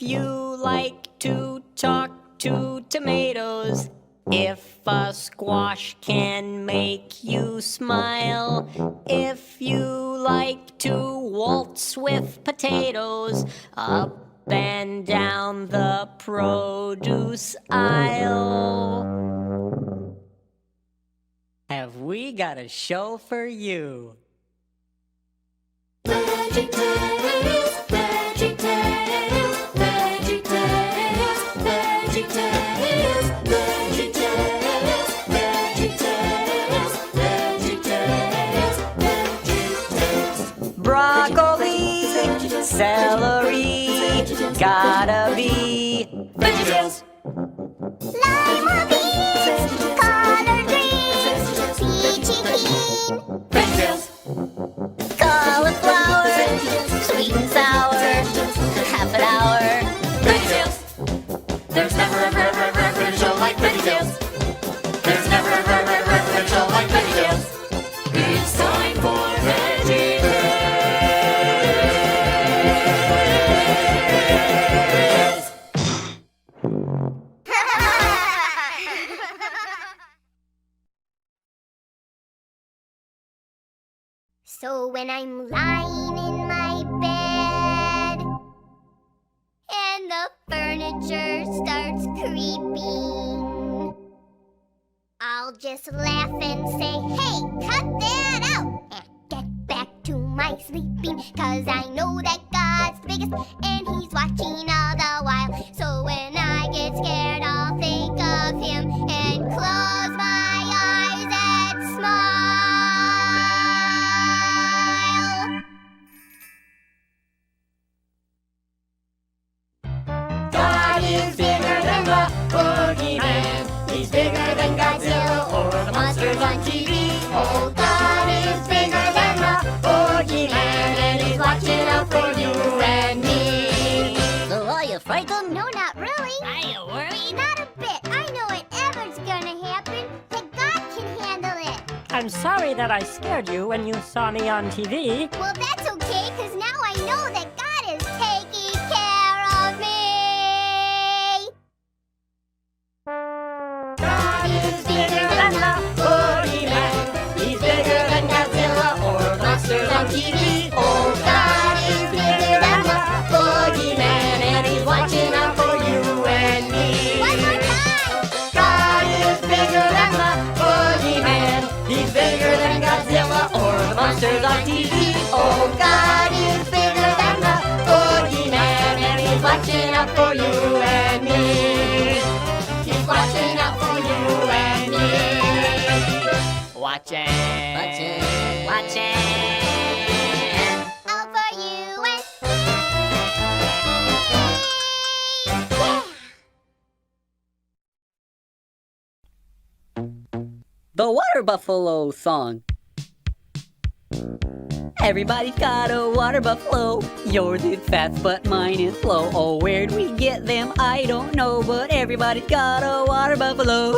you like to talk to tomatoes, if a squash can make you smile, if you like to waltz with potatoes, up and down the produce aisle, have we got a show for you. VeggieTales, VeggieTales, VeggieTales, VeggieTales, VeggieTales, VeggieTales, VeggieTales, VeggieTales. Broccoli, celery, gotta be VeggieTales. Lima beans, collard greens, peachy keen, VeggieTales. cauliflower, sweet and sour, half an hour. VeggieTales. There's never a show like VeggieTales. There's never a show like VeggieTales. It's time for VeggieTales. So when I'm lying in my bed and the furniture starts creeping, I'll just laugh and say, hey, cut that out and get back to my sleeping, 'cause I know that God's the biggest and he's watching all the while. So when I get scared, I'll think of him and close my eyes and smile. God is bigger than the boogeyman. He's bigger than Godzilla or the monsters on TV. Oh, God is bigger than the boogeyman, and he's watching out for you and me. So are you frightened? No, not really. Are you worried? Not a bit. I know whatever's gonna happen, that God can handle it. I'm sorry that I scared you when you saw me on TV. Well, that's okay, 'cause now I know that God is taking care of me. God is bigger than the boogeyman. He's bigger than Godzilla or the monsters on TV. Oh, God is bigger than the boogeyman, and he's watching out for you and me. One more time. God is bigger than the boogeyman. He's bigger than Godzilla or the monsters on TV. Oh, God is bigger than the boogeyman, and he's watching out for you and me. He's watching out for you and me. Watching. All for you and me. Yeah. The Water Buffalo song. Everybody's got a water buffalo. Yours is fast, but mine is slow. Oh, where'd we get them? I don't know, but everybody's got a water buffalo.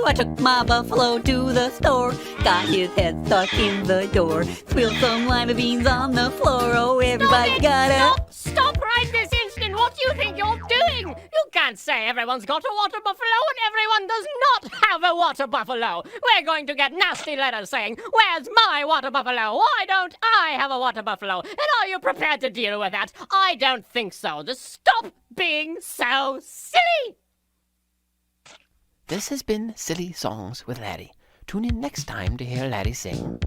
I took my buffalo to the store, got his head stuck in the door, spilled some lima beans on the floor. Oh, everybody's got a... Stop right this instant! What do you think you're doing? You can't say everyone's got a water buffalo and everyone does not have a water buffalo. We're going to get nasty letters saying, where's my water buffalo? Why don't I have a water buffalo? And are you prepared to deal with that? I don't think so. Just stop being so silly! This has been Silly Songs with Laddie. Tune in next time to hear Laddie sing.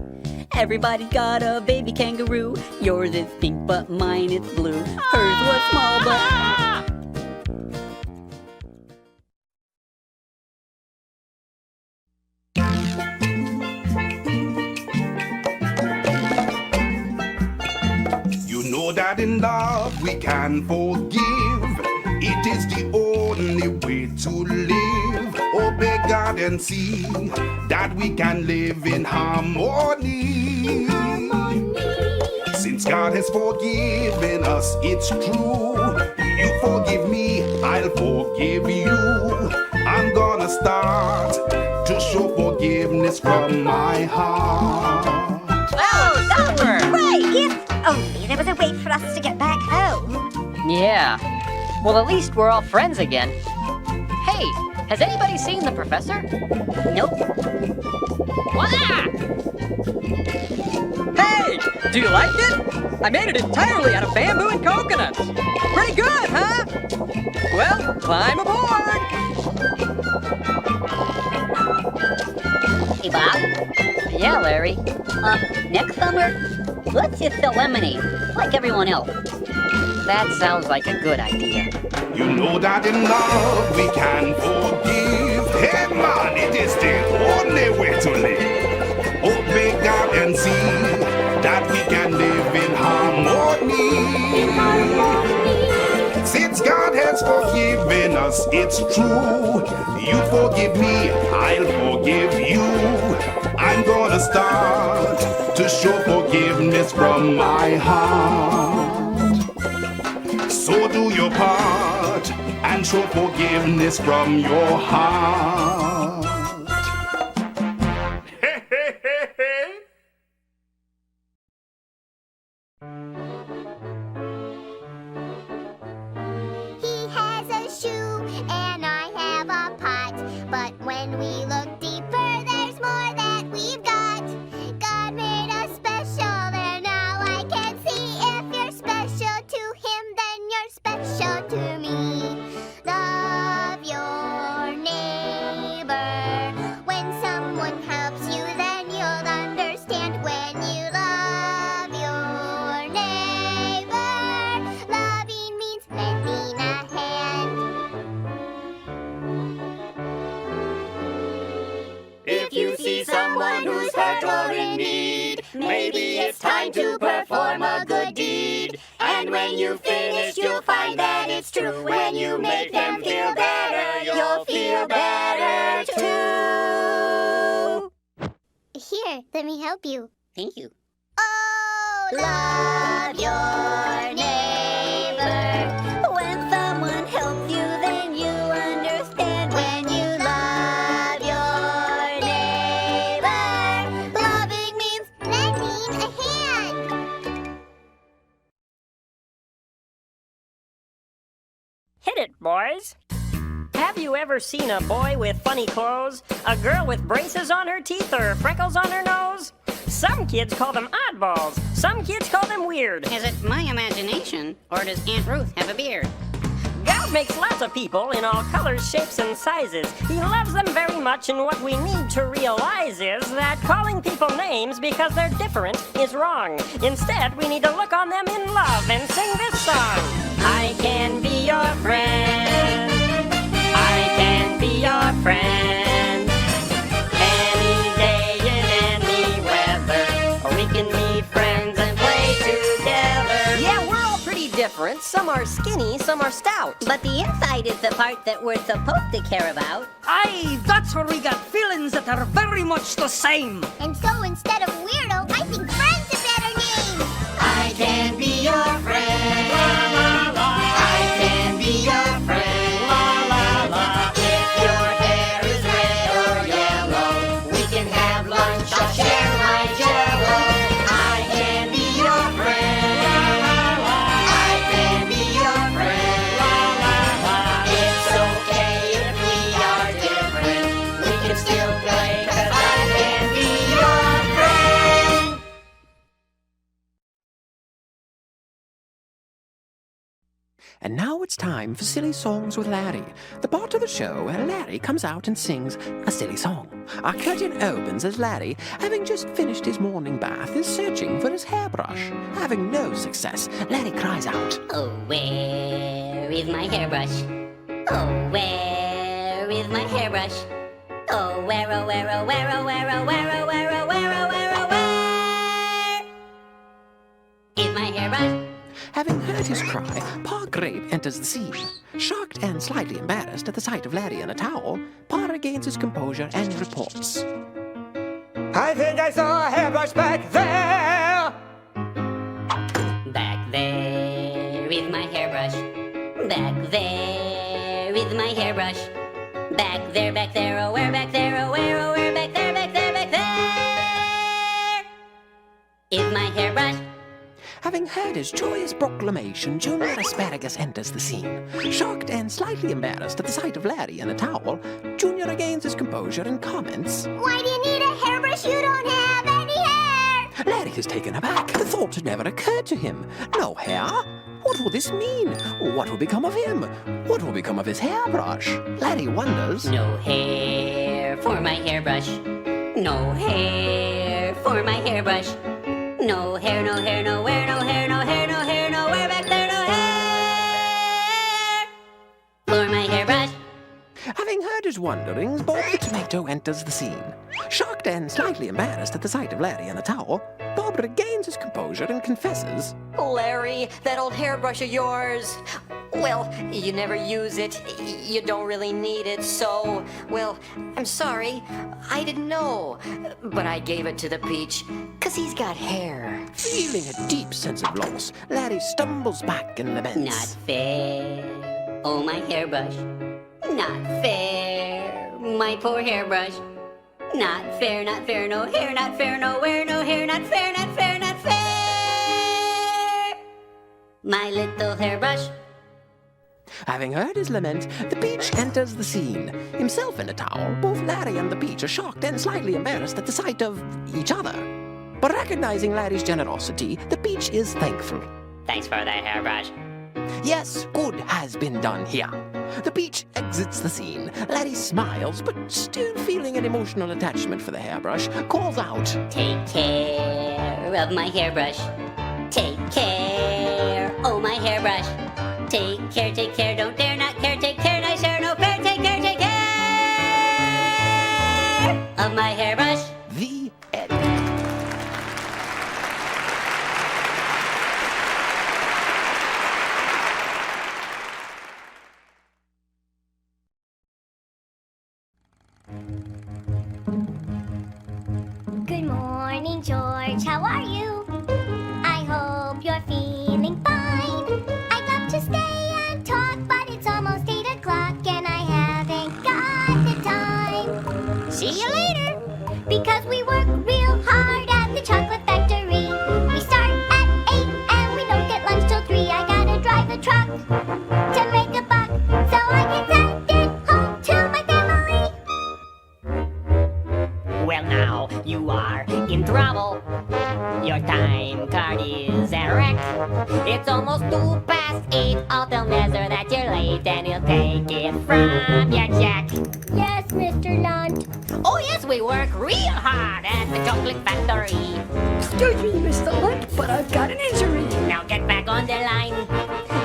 Everybody's got a baby kangaroo. Yours is pink, but mine is blue. Hers was small, but... You know that in love we can forgive. It is the only way to live. Obey God and see that we can live in harmony. Since God has forgiven us, it's true. You forgive me, I'll forgive you. I'm gonna start to show forgiveness from my heart. Oh, only there was a way for us to get back home. Yeah. Well, at least we're all friends again. Hey, has anybody seen the professor? Nope. Voila! Hey, do you like it? I made it entirely out of bamboo and coconuts. Pretty good, huh? Well, climb aboard! Hey, Bob. Yeah, Larry. Next summer, let's just sell lemonade, like everyone else. That sounds like a good idea. You know that in love we can forgive. Hey man, it is the only way to live. Obey God and see that we can live in harmony. Since God has forgiven us, it's true. You forgive me, I'll forgive you. I'm gonna start to show forgiveness from my heart. So do your part and show forgiveness from your heart. He has a shoe and I have a pot. But when we look deeper, there's more that we've got. God made us special, and now I can see if you're special to him, then you're special to me. Love your neighbor. When someone helps you, then you'll understand. When you love your neighbor, loving means lending a hand. If you see someone who's hurt or in need, maybe it's time to perform a good deed. And when you finish, you'll find that it's true. When you make them feel better, you'll feel better too. Here, let me help you. Thank you. Oh, love your neighbor. When someone helps you, then you understand. When you love your neighbor, loving means lending a hand. Hit it, boys. Have you ever seen a boy with funny clothes? A girl with braces on her teeth or freckles on her nose? Some kids call them oddballs. Some kids call them weird. Is it my imagination, or does Aunt Ruth have a beard? God makes lots of people in all colors, shapes, and sizes. He loves them very much, and what we need to realize is that calling people names because they're different is wrong. Instead, we need to look on them in love and sing this song. I can be your friend. I can be your friend. Any day in any weather, we can be friends and play together. Yeah, we're all pretty different. Some are skinny, some are stout. But the inside is the part that we're supposed to care about. Aye, that's where we got feelings that are very much the same. And so instead of weirdo, I think friend's a better name. I can be your friend. La, la, la. I can be your friend. La, la, la. If your hair is red or yellow, we can have lunch. I'll share my jello. I can be your friend. La, la, la. I can be your friend. La, la, la. It's okay if we are different. We can still play 'cause I can be your friend. And now it's time for Silly Songs with Larry, the part of the show where Larry comes out and sings a silly song. Our curtain opens as Larry, having just finished his morning bath, is searching for his hairbrush. Having no success, Larry cries out, Oh, where is my hairbrush? Oh, where is my hairbrush? Oh, where, oh, where, oh, where, oh, where, oh, where, oh, where, oh, where, oh, where, oh, where is my hairbrush? Having heard his cry, Pa Grape enters the scene. Shocked and slightly embarrassed at the sight of Larry in a towel, Pa regains his composure and reports. I think I saw a hairbrush back there. Back there is my hairbrush. Back there is my hairbrush. Back there, oh, where, back there, oh, where, oh, where, back there is my hairbrush. Having heard his joyous proclamation, Junior Asparagus enters the scene. Shocked and slightly embarrassed at the sight of Larry in a towel, Junior regains his composure and comments, Why do you need a hairbrush? You don't have any hair! Larry is taken aback. The thought had never occurred to him. No hair? What will this mean? What will become of him? What will become of his hairbrush? Larry wonders. No hair for my hairbrush. No hair for my hairbrush. No hair, no hair, nowhere, no hair, no hair, no hair, nowhere back there, no hair for my hairbrush. Having heard his wonderings, Bob the Tomato enters the scene. Shocked and slightly embarrassed at the sight of Larry in a towel, Bob regains his composure and confesses. Larry, that old hairbrush of yours. Well, you never use it. You don't really need it, so... Well, I'm sorry. I didn't know. But I gave it to the Peach, 'cause he's got hair. Feeling a deep sense of loss, Larry stumbles back and laments. Not fair. Oh, my hairbrush. Not fair. My poor hairbrush. Not fair, not fair, no hair, not fair, nowhere, no hair, not fair, not fair, not fair. My little hairbrush. Having heard his lament, the Peach enters the scene. Himself in a towel, both Larry and the Peach are shocked and slightly embarrassed at the sight of each other. But recognizing Larry's generosity, the Peach is thankful. Thanks for the hairbrush. Yes, good has been done here. The Peach exits the scene. Larry smiles, but still feeling an emotional attachment for the hairbrush, calls out, Take care of my hairbrush. Take care, oh my hairbrush. Take care, don't dare not care. Take care, nice hair, no fair. Take care of my hairbrush. The end. Good morning, George. How are you? I hope you're feeling fine. I'd love to stay and talk, but it's almost 8 o'clock and I haven't got the time. See you later! Because we work real hard at the chocolate factory. We start at 8 and we don't get lunch till 3. I gotta drive a truck to make a buck so I can send it home to my family. Well, now you are in trouble. Your time card is a wreck. It's almost 8:02. I'll tell Nezzer that you're late and he'll take it from your check. Yes, Mr. Lunt. Oh, yes, we work real hard at the chocolate factory. Excuse me, Mr. Lunt, but I've got an injury. Now get back on the line.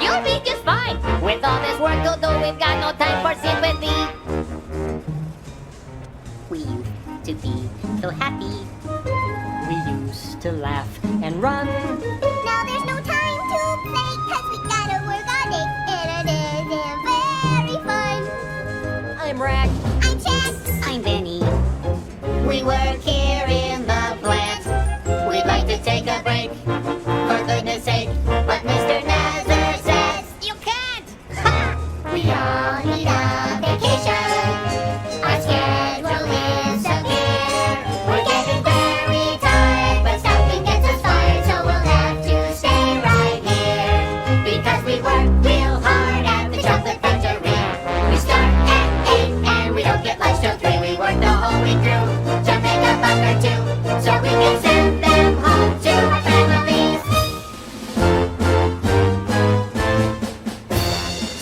You'll be just fine. With all this work to do, we've got no time for sympathy. We used to be so happy. We used to laugh and run. Now there's no time to play, 'cause we gotta work on it, and it isn't very fun. I'm Rack. I'm Chad. I'm Benny. We work here in the plant. We'd like to take a break, for goodness sake. But Mr. Nazar says, you can't! Ha! We all need a vacation. Our schedule is severe. We're getting very tired, but stopping gets us fired, so we'll have to stay right here. Because we work real hard at the chocolate factory. We start at 8 and we don't get lunch till 3. We work the whole week through to make a buck or two, so we can send them home to our families.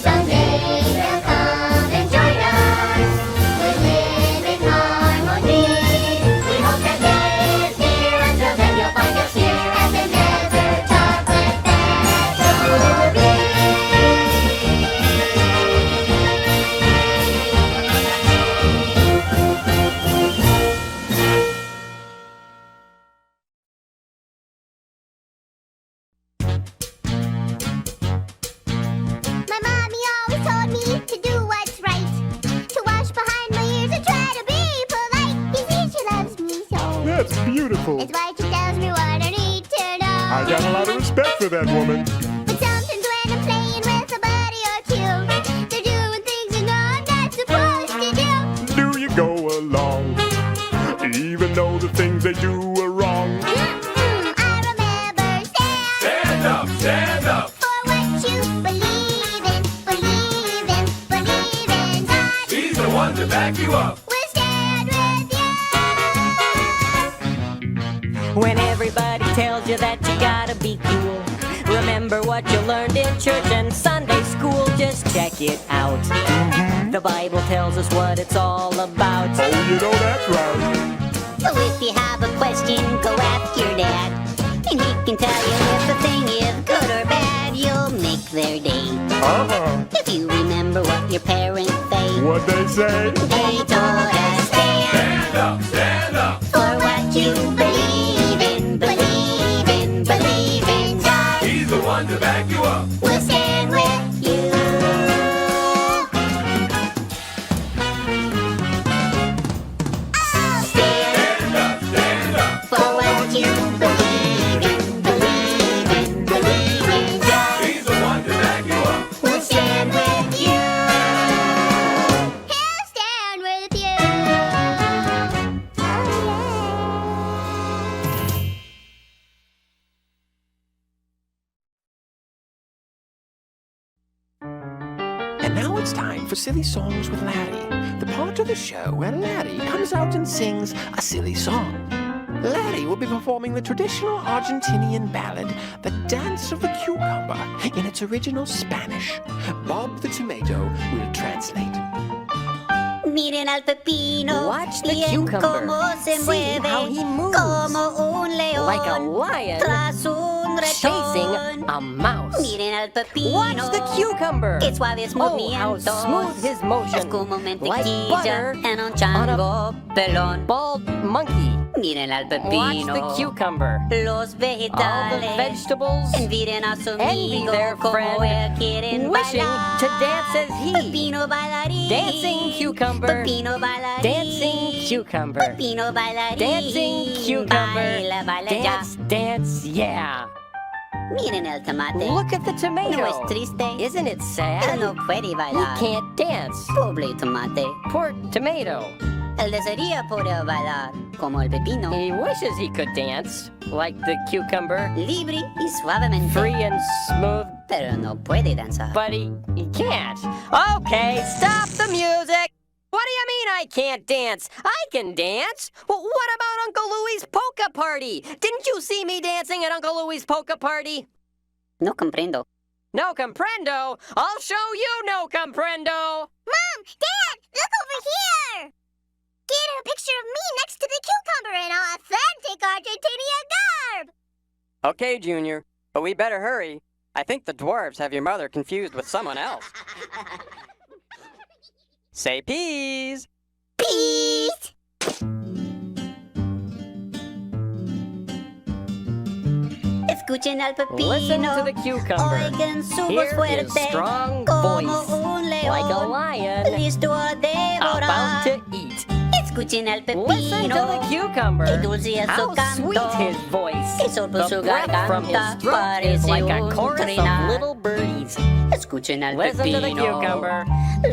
Someday they'll come and join us. We live in harmony. We hope that they're here. Until then, you'll find us here at the Nether Chocolate Factory. My mommy always told me to do what's right, to wash behind my ears and try to be polite. You see, she loves me so. That's beautiful. It's why she tells me what I need to know. I got a lot of respect for that woman. But sometimes when I'm playing with a buddy or two, they're doing things you know I'm not supposed to do. Do you go along, even though the things they do are wrong? I remember Stan. one to back you up. We'll stand with you. When everybody tells you that you gotta be cool, remember what you learned in church and Sunday school. Just check it out. The Bible tells us what it's all about. Oh, you know that's right. So if you have a question, go ask your dad, and he can tell you if the thing is good or bad. You'll make their day. If you remember what your parents say. What they say? They told us Stand up, stand up. for what you believe in, believe in, believe in God. He's the one to back you up. We'll stand with you. I'll stand Stand up, stand up. for what you believe in, believe in, believe in God. He's the one to back you up. We'll stand with you. He'll stand with you. And now it's time for Silly Songs with Larry, the part of the show where Larry comes out and sings a silly song. Larry will be performing the traditional Argentinian ballad, The Dance of the Cucumber, in its original Spanish. Bob the Tomato will translate. Miren al pepino. Watch the bien cucumber. Cómo se See mueve, how he moves. como un león. Like a lion Tras un chasing ratón. a mouse. Miren al pepino. Watch the cucumber. Qué suaves Oh, how movimientos. smooth his motion. Es como Like mantequilla butter en un chango pelón. Bald monkey. Miren al Watch pepino. the cucumber. Los All the vegetales. vegetables Miren a su envy amigo their como friend, él quieren wishing bailar. to dance as he. Pepino bailarín. Dancing cucumber. Pepino bailarín. Dancing cucumber. Pepino bailarín. Dancing cucumber. Baila, baila ya. Dance, dance, yeah. Miren el tomate. Look at the tomato. No es triste. Isn't it Él sad? no puede He bailar. can't dance. Pobre tomate. Poor tomato. Él desearía poder bailar como el pepino. He wishes he could dance like the cucumber, Libre y suavemente. free and smooth, Pero no puede danzar. but he can't. Okay, stop the music. What do you mean I can't dance? I can dance. Well, what about Uncle Louie's polka party? Didn't you see me dancing at Uncle Louie's polka party? No comprendo. No comprendo. I'll show you no comprendo. Mom, Dad, look over here. Get a picture of me next to the cucumber in authentic Argentinian garb. Okay, Junior, but we better hurry. I think the dwarves have your mother confused with someone else. Say peas. Peace. Escuchen al pepino. Listen to the cucumber. Oigan su voz Hear his fuerte. strong Como voice. un león. Like a lion Listo a devorar. about to eat. Escuchen al Listen pepino. to the cucumber. Qué dulce es su How canto. sweet his voice. Que sopla The su breath from his garganta throat is parece like a un chorus trinar. of little birdies. Escuchen al Listen to the pepino. cucumber.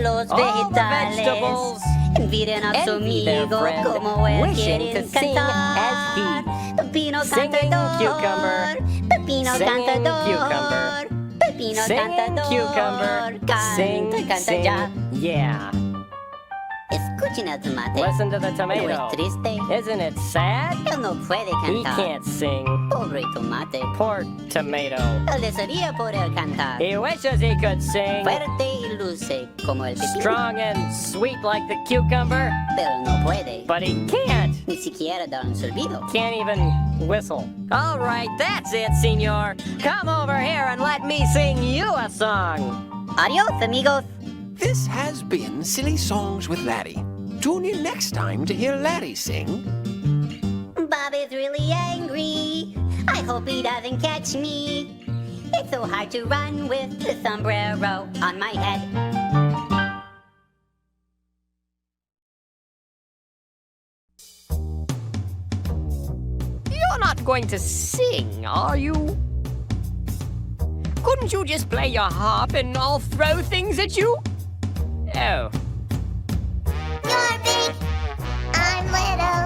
Los All the vegetales. vegetables Miren a su envy their amigo friend, como él wishing quieren to sing cantar. as he. Pepino Singing cantador. cucumber. Pepino Singing cantador. cucumber. Pepino Singing cantador. cucumber. Canta, Sing, canta sing, ya. yeah. Escuchen al tomate. Listen to the No tomato. es triste. Isn't it sad? Él no puede He cantar. can't sing. Pobre tomate. Poor tomato. Él desearía poder cantar. He wishes he could sing. Fuerte y luce como el pepino. Strong and sweet like the cucumber, Pero no puede. but he can't. Ni siquiera dar un silbido. Can't even whistle. All right, that's it, senor. Come over here and let me sing you a song. Adios, amigos. This has been Silly Songs with Larry. Tune in next time to hear Larry sing. Bob is really angry. I hope he doesn't catch me. It's so hard to run with the sombrero on my head. You're not going to sing, are you? Couldn't you just play your harp and I'll throw things at you? Oh. You're big, I'm little.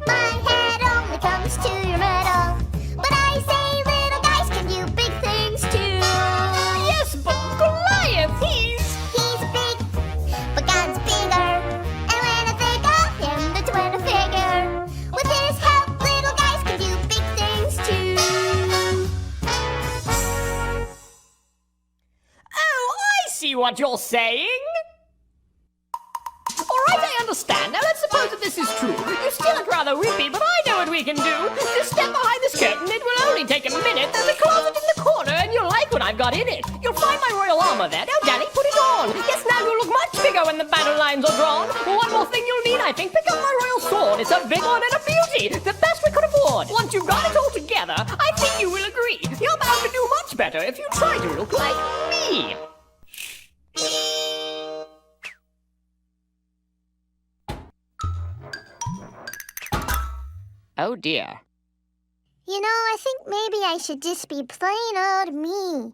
My head only comes to your middle. But I say little guys can do big things too. Yes, but Goliath, He's big, but God's bigger. what you're saying? Alright, I understand. Now let's suppose that this is true. You still look rather wimpy, but I know what we can do. Just step behind this curtain, it will only take a minute. There's a closet in the corner, and you'll like what I've got in it. You'll find my royal armor there. Now, Daddy, put it on. Yes, now you'll look much bigger when the battle lines are drawn. One more thing you'll need, I think. Pick up my royal sword. It's a big one and a beauty. The best we could afford. Once you've got it all together, I think you will agree. You're bound to do much better if you try to look like me. Oh dear. You know, I think maybe I should just be plain old me.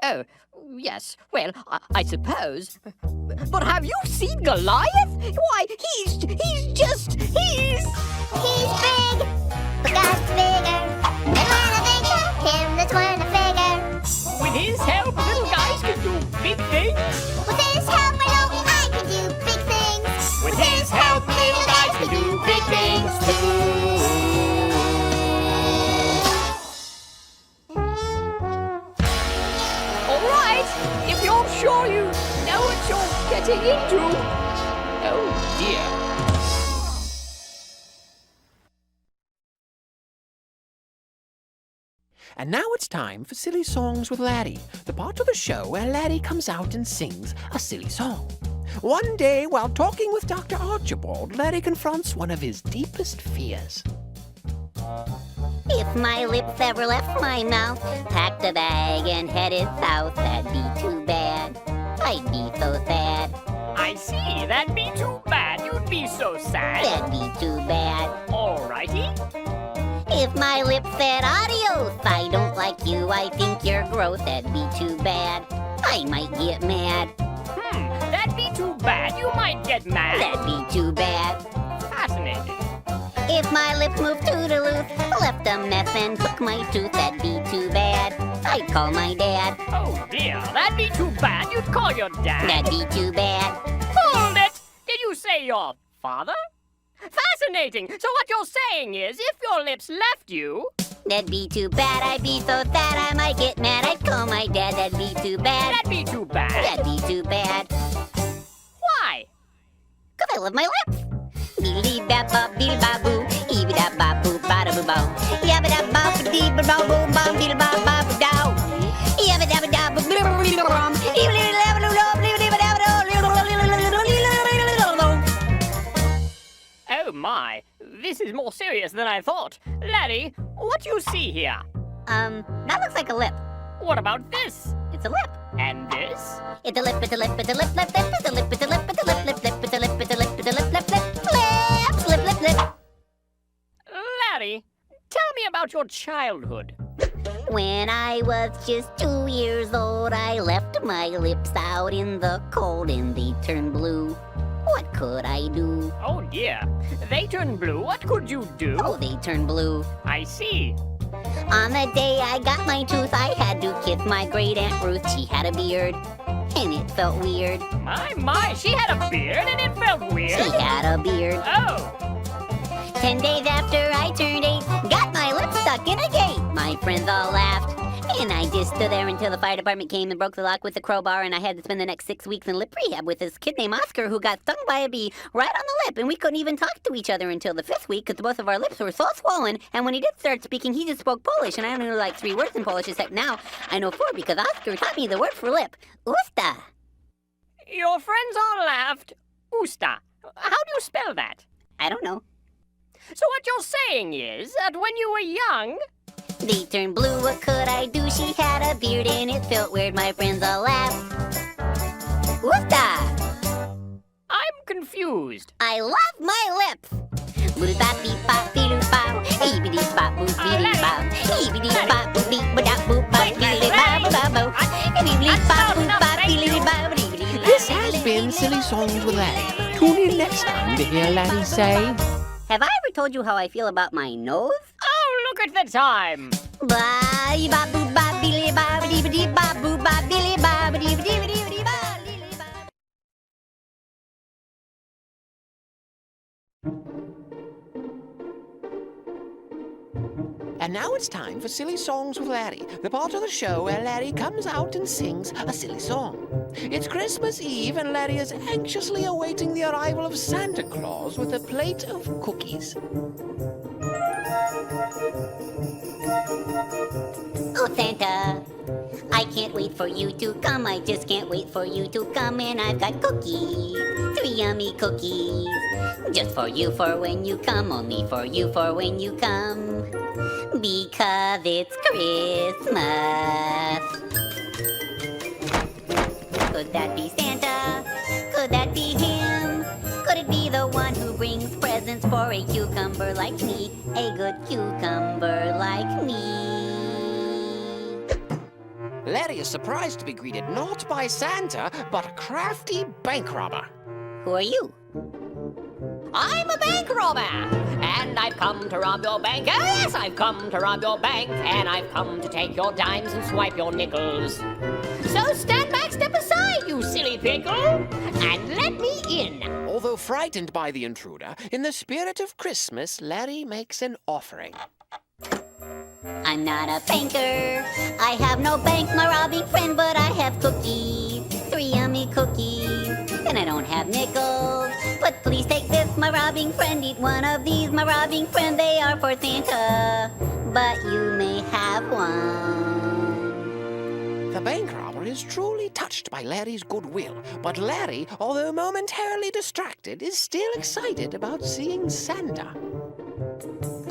Oh, yes. Well, I suppose. But have you seen Goliath? Why, he's just. He's big, but God's bigger. And when I think of him, that's when I figure. With his help, little guys can do big things. With his help, I know I can do big things. With his help, little guys can do big things too. If you're sure you know what you're getting into. Oh dear. And now it's time for Silly Songs with Laddie, the part of the show where Laddie comes out and sings a silly song. One day, while talking with Dr. Archibald, Laddie confronts one of his deepest fears. If my lips ever left my mouth, packed a bag and headed south, that'd be too bad. I'd be so sad. I see, that'd be too bad. You'd be so sad. That'd be too bad. Alrighty. If my lips said adios, I don't like you, I think you're gross, that'd be too bad. I might get mad. That'd be too bad. You might get mad. That'd be too bad. Fascinating. If my lips moved toodaloo, left a mess and took my tooth, that'd be too bad. I'd call my dad. Oh dear, that'd be too bad. You'd call your dad. That'd be too bad. Hold it! Did you say your father? Fascinating! So what you're saying is, if your lips left you... That'd be too bad, I'd be so sad, I might get mad, I'd call my dad, that'd be too bad. That'd be too bad. That'd be too bad. Why? 'Cause I love my lips. Beedly-bap-bop, beedly-bop-boo, eeby-dap-bop-boo, bada-boo-bow. Yabba-dap-bop-dee-ba-bop-boo-bom, beedly-bop-bop-dow. Yabba-dabba-dabba-boo-bom, Oh my, this is more serious than I thought. Laddie, what do you see here? That looks like a lip. What about this? It's a lip. And this? It's a lip, it's a lip, it's a lip, lip, lip, it's a lip, it's a lip, it's a lip, lip, lip, it's a lip, it's a lip, it's a lip, lip, lip, lip, lip, lip. Laddie, tell me about your childhood. When I was just 2 years old, I left my lips out in the cold and they turned blue. What could I do? Oh dear, they turned blue. What could you do? Oh, they turned blue. I see. On the day I got my tooth, I had to kiss my great Aunt Ruth. She had a beard, and it felt weird. My, she had a beard and it felt weird. She had a beard. Oh. 10 days after I turned 8, got my lips stuck in a gate. My friends all laughed, and I just stood there until the fire department came and broke the lock with a crowbar, and I had to spend the next 6 weeks in lip rehab with this kid named Oscar who got stung by a bee right on the lip, and we couldn't even talk to each other until the 5th week because both of our lips were so swollen, and when he did start speaking, he just spoke Polish, and I only knew like 3 words in Polish, except now I know 4 because Oscar taught me the word for lip. Usta. Your friends all laughed. Usta. How do you spell that? I don't know. So what you're saying is that when you were young... They turned blue, what could I do? She had a beard and it felt weird, my friends all laughed. Usta! I'm confused. I love my lips! This has been Silly Songs with Laddie. Tune in next time to hear Laddie say... Have I ever told you how I feel about my nose? Oh, look at the time. And now it's time for Silly Songs with Larry, the part of the show where Larry comes out and sings a silly song. It's Christmas Eve, and Larry is anxiously awaiting the arrival of Santa Claus with a plate of cookies. Oh, Santa, I can't wait for you to come. I just can't wait for you to come. And I've got cookies, 3 yummy cookies. Just for you for when you come, only for you for when you come. Because it's Christmas. Could that be Santa? Could that be him? Could it be the one who brings presents for a cucumber like me? A good cucumber like me. Larry is surprised to be greeted not by Santa, but a crafty bank robber. Who are you? I'm a bank robber, and I've come to rob your bank. Oh, yes, I've come to rob your bank, and I've come to take your dimes and swipe your nickels. So stand back, step aside, you silly pickle, and let me in. Although frightened by the intruder, in the spirit of Christmas, Larry makes an offering. I'm not a banker. I have no bank, my robbing friend, but I have cookies, 3 yummy cookies, and I don't have nickels. But please take this, my robbing friend. Eat one of these, my robbing friend. They are for Santa, but you may have one. The bank robber is truly touched by Larry's goodwill, but Larry, although momentarily distracted, is still excited about seeing Santa.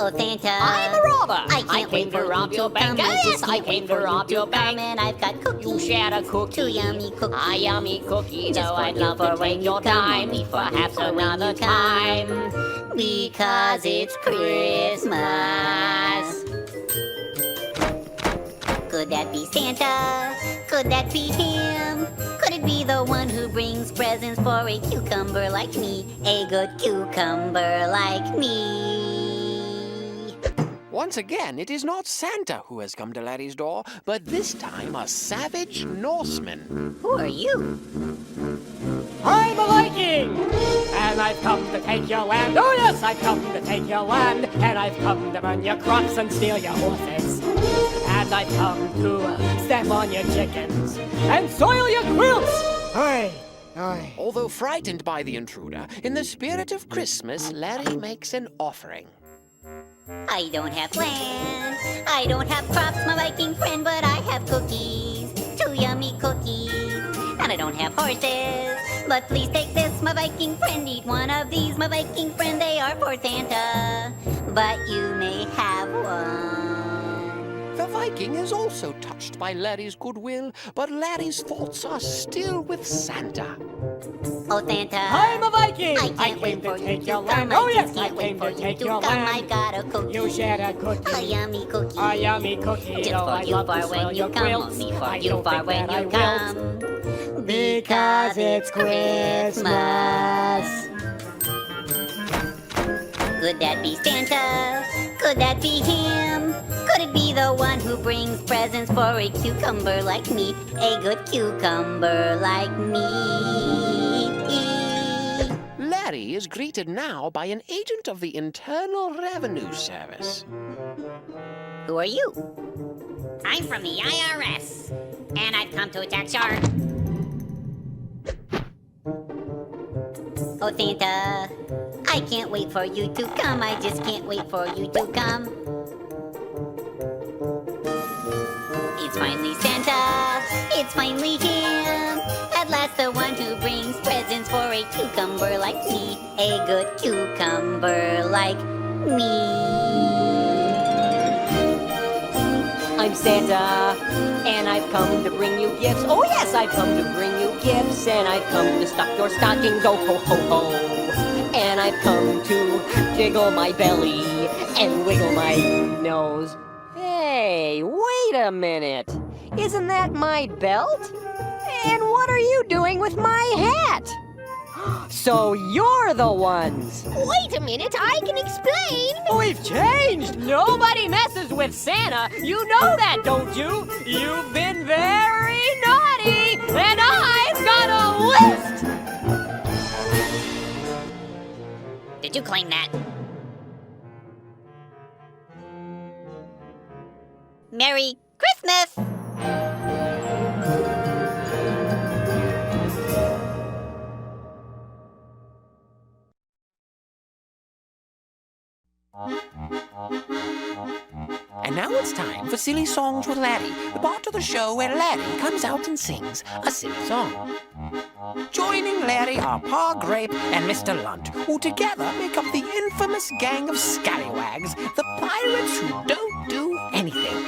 Oh, Santa, I'm a robber. I came to rob your bank. Oh, yes, I came to rob your bank. And I've got cookies. You shared a cookie. 2 yummy cookies. A yummy cookie, Just though for I'd you love for to when take you your come, time, only for perhaps you for when another you come. time. Because it's Christmas. Could that be Santa? Could that be him? Could it be the one who brings presents for a cucumber like me? A good cucumber like me. Once again, it is not Santa who has come to Larry's door, but this time a savage Norseman. Who are you? I'm a Viking, and I've come to take your land. Oh yes, I've come to take your land, and I've come to burn your crops and steal your horses. And I've come to step on your chickens and soil your quilts. Aye, aye. Although frightened by the intruder, in the spirit of Christmas, Larry makes an offering. I don't have land, I don't have crops, my Viking friend, but I have cookies, 2 yummy cookies, and I don't have horses. But please take this, my Viking friend. Eat one of these, my Viking friend. They are for Santa, but you may have one. The Viking is also touched by Larry's goodwill, but Larry's thoughts are still with Santa. Oh, Santa, I'm a Viking. I came to for you take to your come. land. Oh I yes, just I can't wait came for to you take to your come. land. I got a cookie. You shared a cookie. A yummy cookie. A yummy cookie. Just though for I'd you love to for soil when your you come, quilts. only for I you don't for think when that I you will. come. Because it's Christmas. Could that be Santa? Could that be him? Could it be the one who brings presents for a cucumber like me? A good cucumber like me. Larry is greeted now by an agent of the Internal Revenue Service. Who are you? I'm from the IRS, and I've come to attack your... Oh, Santa, I can't wait for you to come. I just can't wait for you to come. It's finally Santa. It's finally him. At last, the one who brings presents for a cucumber like me. A good cucumber like me. I'm Santa, and I've come to bring you gifts. Oh yes, I've come to bring you gifts, and I've come to stuff your stockings. Oh ho ho ho! And I've come to jiggle my belly and wiggle my nose. Hey, wait a minute! Isn't that my belt? And what are you doing with my hat? So you're the ones! Wait a minute, I can explain! We've changed! Nobody messes with Santa! You know that, don't you? You've been very naughty! And I've got a list! Did you claim that? Merry Christmas! And now it's time for Silly Songs with Larry, the part of the show where Larry comes out and sings a silly song. Joining Larry are Pa Grape and Mr. Lunt, who together make up the infamous gang of scallywags, the pirates who don't do anything.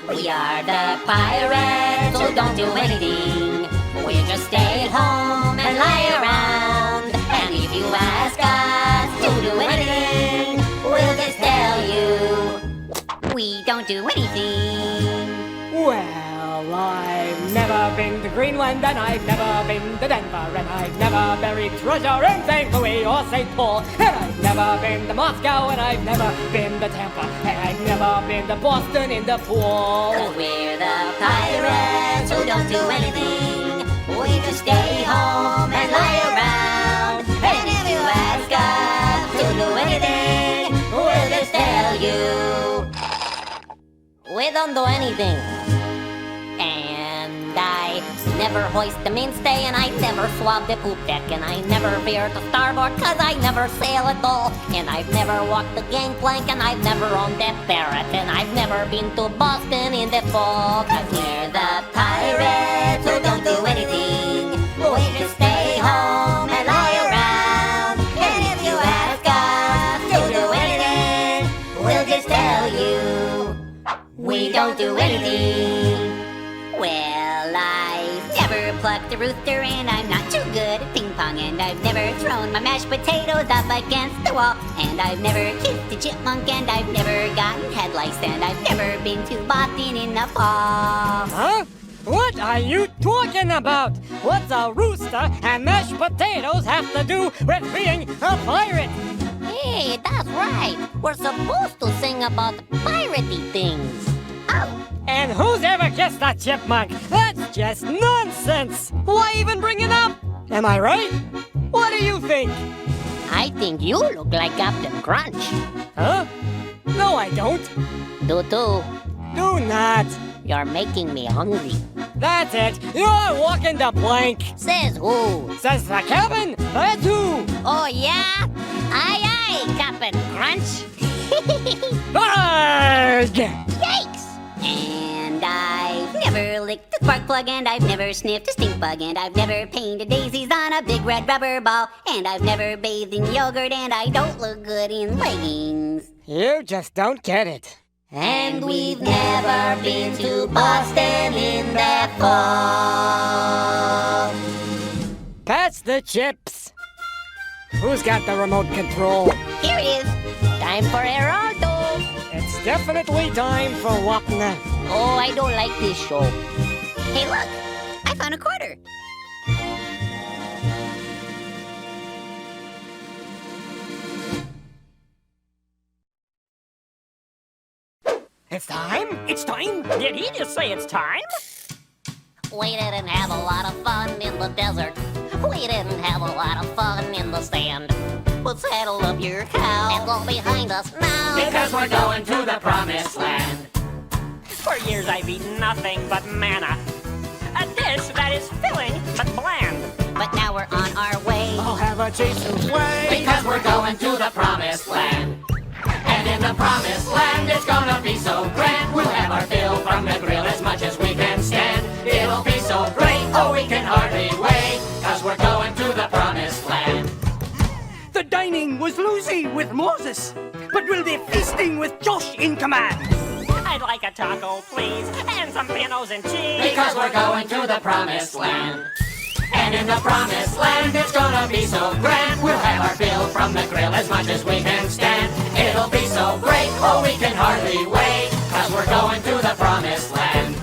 We are the pirates who don't do anything. We just stay at home and lie around. And if you ask us to do anything, we'll just tell you we don't do anything. Well, I've never been to Greenland, and I've never been to Denver, and I've never buried treasure in St. Louis or St. Paul, and I've never been to Moscow, and I've never been to Tampa, and I've never been to Boston in the pool. 'Cause we're the pirates who don't do anything. We just stay home and lie around. And if you ask us to do anything, we'll just tell you we don't do anything. And I never hoist the mainstay, and I never swab the poop deck, and I never veer to starboard, 'cause I never sail at all. And I've never walked the gangplank, and I've never owned that parrot, and I've never been to Boston in the fall. 'Cause we're the pirates who don't do anything. We just stay home and lie around. And if you ask us to do anything, we'll just tell you we don't do anything. Well, I've never plucked a rooster, and I'm not too good at ping pong, and I've never thrown my mashed potatoes up against the wall, and I've never kissed a chipmunk, and I've never gotten head lice, and I've never been to Boston in the fall. Huh? What are you talking about? What's a rooster and mashed potatoes have to do with being a pirate? Hey, that's right. We're supposed to sing about piratey things. Oh. And who's ever kissed a chipmunk? That's just nonsense! Why even bring it up? Am I right? What do you think? I think you look like Captain Crunch. Huh? No, I don't. Do too. Do not. You're making me hungry. That's it. You're walking the plank. Says who? Says the cabin. That's who. Oh, yeah? Aye, aye, Captain Crunch. Arrgh! Yikes! And I've never licked a spark plug, and I've never sniffed a stink bug, and I've never painted daisies on a big red rubber ball, and I've never bathed in yogurt, and I don't look good in leggings. You just don't get it. And we've never been to Boston in the fall. Pass the chips. Who's got the remote control? Here it is. Time for Geraldo. It's definitely time for Wapna. Oh, I don't like this show. Hey, look. I found a quarter. It's time? It's time? Did he just say it's time? We didn't have a lot of fun in the desert. We didn't have a lot of fun in the sand. But saddle up your cow and go behind us now. Because we're going to the promised land. For years I've eaten nothing but manna. A dish that is filling but bland. But now we're on our way. I'll have a chase away. Because we're going to the promised land. And in the promised land it's gonna be so grand. We'll have our fill from the grill as much as we can stand. It'll be so great, oh we can hardly wait. 'Cause we're going to the promised land. The dining was loosey with Moses, but we'll be feasting with Josh in command. I'd like a taco, please, and some pinos and cheese. Because we're going to the promised land. And in the promised land it's gonna be so grand. We'll have our fill from the grill as much as we can stand. It'll be so great, oh we can hardly wait. 'Cause we're going to the promised land.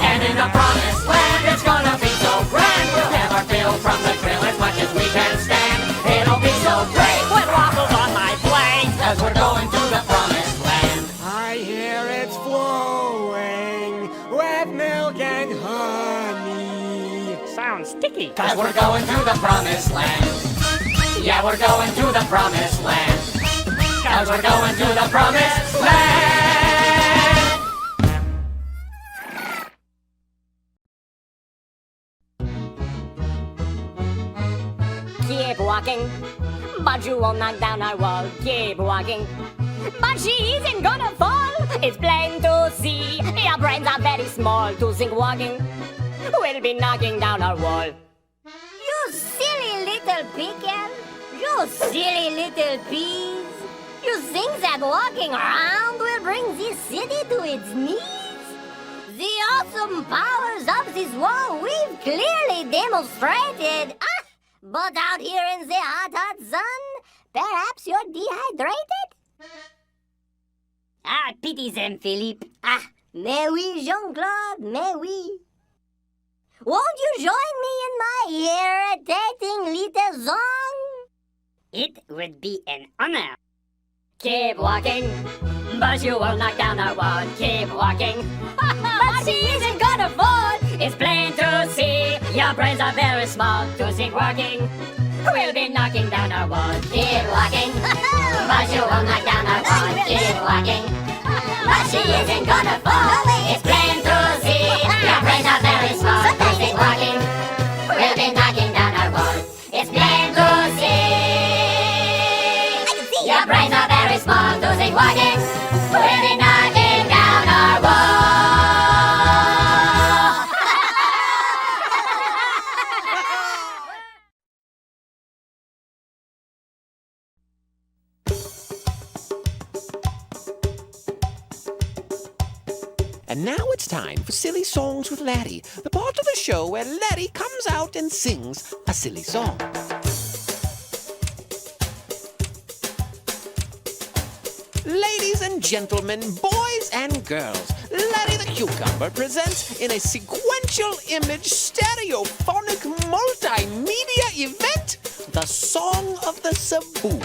And in the promised land it's gonna be so grand. We'll have our fill from the grill as much as we can stand. It'll be so great With waffles on my plate. 'cause we're going to the promised land. I hear it's flowing with milk and honey. Sounds sticky. 'Cause we're going to the promised land. Yeah, we're going to the promised land. 'Cause we're going to the promised land. Keep walking, but you won't knock down our wall. Keep walking, but she isn't gonna fall. It's plain to see, your brains are very small. To think walking will be knocking down our wall. You silly little pickle. You silly little peas. You think that walking around will bring this city to its knees? The awesome powers of this wall we've clearly demonstrated. But out here in the hot, hot sun, perhaps you're dehydrated? Pity them, Philippe. Mais oui, Jean-Claude, mais oui. Won't you join me in my irritating little song? It would be an honor. Keep walking, but you won't knock down our wall. Keep walking, but she isn't gonna fall. It's plain to see, your brains are very small. To think walking, we'll be knocking down our wall. Keep walking, but you won't knock down our wall. Keep walking, but she isn't gonna fall. It's plain to see, your brains are very small. To think walking, we'll be knocking down our wall. It's plain to see, your brains are very small. To think walking, we'll be knocking down our wall. And now it's time for Silly Songs with Larry, the part of the show where Larry comes out and sings a silly song. Ladies and gentlemen, boys and girls, Larry the Cucumber presents in a sequential image stereophonic multimedia event the Song of the Cebu.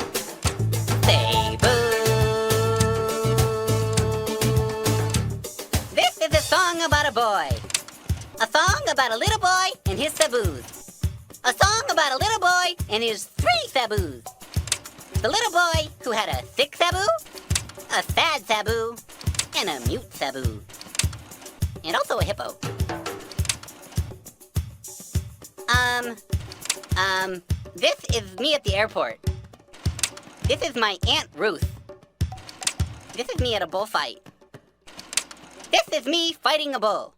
This is a song about a boy. A song about a little boy and his Cebus. A song about a little boy and his 3 Cebus. The little boy who had a sick Cebu, a sad Cebu, and a mute Cebu. And also a hippo. This is me at the airport. This is my Aunt Ruth. This is me at a bullfight. This is me fighting a bull.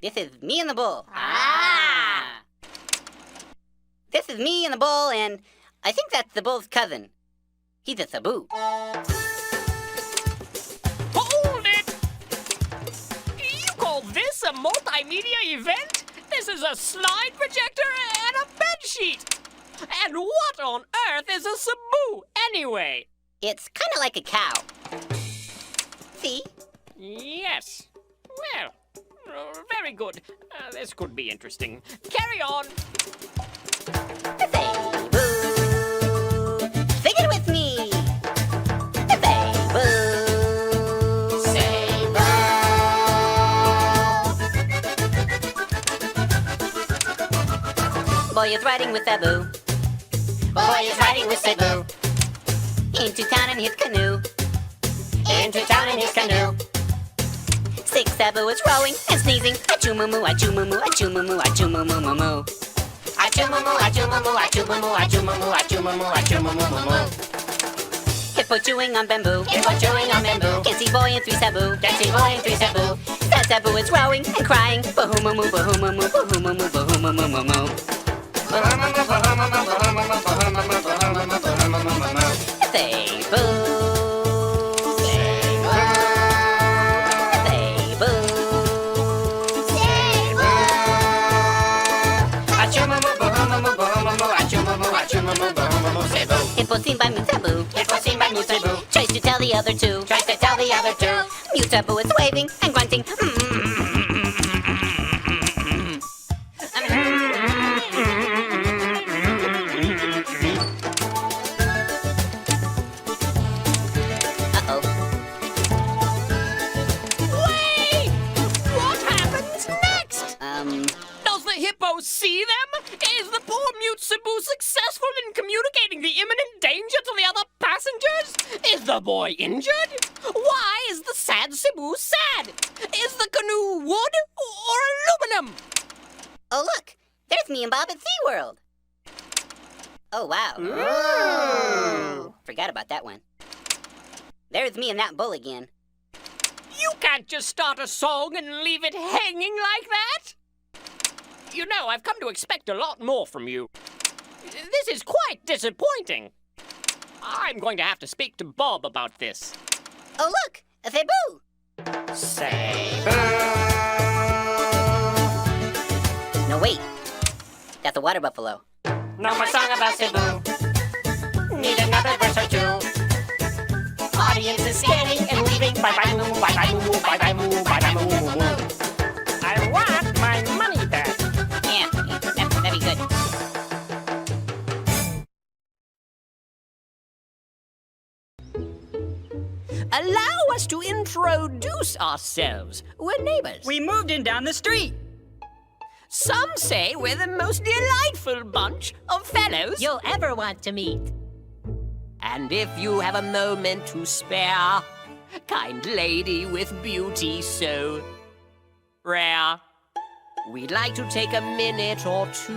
This is me and the bull. This is me and the bull, and I think that's the bull's cousin. He's a Cebu. Hold it! You call this a multimedia event? This is a slide projector and a bedsheet. And what on earth is a Cebu, anyway? It's kind of like a cow. See? Yes. Well, very good. This could be interesting. Carry on. Cebu. Sing it with me. Cebu. Cebu. Boy is riding with Cebu. Boy is riding with Cebu. Into town in his canoe. Into town in his canoe. 6 Cebu is rowing and sneezing. Achoo-moo-moo, achoo-moo-moo, achoo-moo-moo, achoo-moo-moo-moo-moo. Achoo-moo-moo, achoo-moo-moo, achoo-moo-moo, achoo-moo-moo, achoo-moo-moo, achoo-moo-moo-moo. Hippo chewing on bamboo. Hippo chewing on bamboo. Can see boy in 3 Cebu. Can see boy in 3 Cebu. Sad Cebu is rowing and crying. Bahoo-moo-moo, bahoo-moo-moo, bahoo-moo-moo, bahoo-moo-moo-moo-moo. Bahoo-moo-moo, bahoo-moo-moo, bahoo-moo-moo, bahoo-moo-moo, bahoo-moo-moo, bahoo-moo-moo-moo. Cebu. Hippo seen by Mute Cebu. Hippo seen by Mute Cebu. Tries to tell the other 2. Tries to tell the other 2. Mute Cebu is waving and grunting. Uh-oh. Wait! What happens next? Does the hippo see them? Is the poor mute Cebu successful in communicating the imminent danger to the other passengers? Is the boy injured? Why is the sad Cebu sad? Is the canoe wood or aluminum? Oh, look! There's me and Bob at SeaWorld. Oh, wow. Ooh. Forgot about that one. There's me and that bull again. You can't just start a song and leave it hanging like that. You know, I've come to expect a lot more from you. This is quite disappointing. I'm going to have to speak to Bob about this. Oh, look! A Cebu! Cebu! No, wait. That's a water buffalo. No more song about Cebu. Need another verse or two. Audience is scanning and leaving. Bye-bye moo, bye-bye moo, bye-bye moo, bye-bye moo, moo, moo. I want my money back. Yeah, that'd be good. Allow us to introduce ourselves. We're neighbors. We moved in down the street. Some say we're the most delightful bunch of fellows You'll ever want to meet. And if you have a moment to spare, kind lady with beauty so rare, we'd like to take a minute or two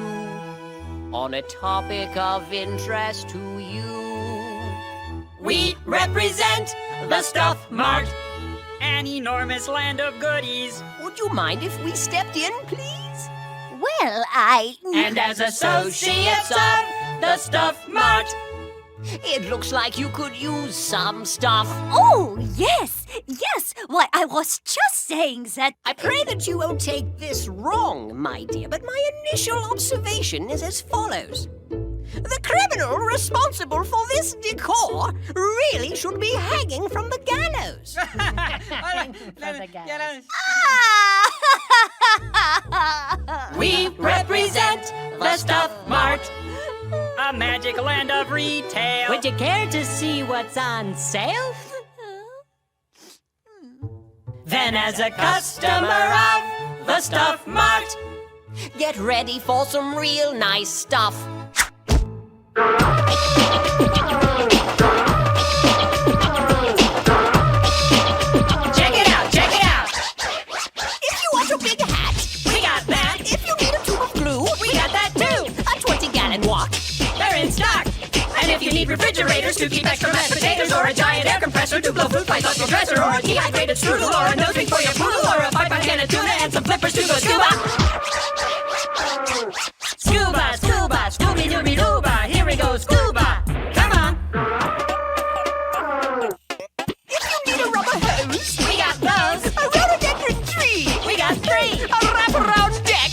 on a topic of interest to you. We represent the Stuff Mart. An enormous land of goodies. Would you mind if we stepped in, please? Well, And as associates of the Stuff Mart, it looks like you could use some stuff. Oh, yes, yes. Why, I was just saying that. I pray that you won't take this wrong, my dear, but my initial observation is as follows. The criminal responsible for this decor really should be hanging from the gallows. We represent the Stuff Mart. A magic land of retail. Would you care to see what's on sale? Then as a customer of the Stuff Mart, get ready for some real nice stuff. Check it out, check it out. If you want a big hat, we got that. If you need a tube of glue, we got that too. A 20-gallon wok, they're in stock. And if you need refrigerators to keep extra mashed potatoes, or a giant air compressor to blow food flies off your dresser, or a dehydrated strudel, or a nose ring for your poodle, or a 5-pound can of tuna and some flippers to go scuba. Scuba, scuba, scooby-dooby-dooba, here we go, scuba. Come on. If you need a rubber hose, we got those. A rhododendron tree, we got 3. A wraparound deck,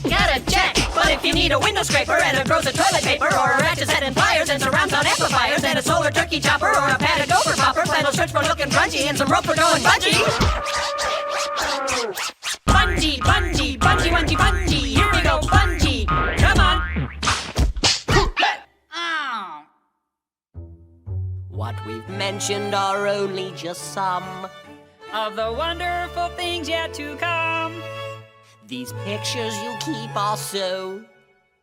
got a check. But if you need a window scraper and a gross of toilet paper, or a ratchet set and pliers and surround sound amplifiers and a solar turkey chopper, or a padded gopher popper, flannel shirts for looking grungy and some rope for going bungee. Bungee, bungee, bungee, bungee, bungee, here we go, bungee. Come on. Oh. What we've mentioned are only just some Of the wonderful things yet to come. These pictures you keep are so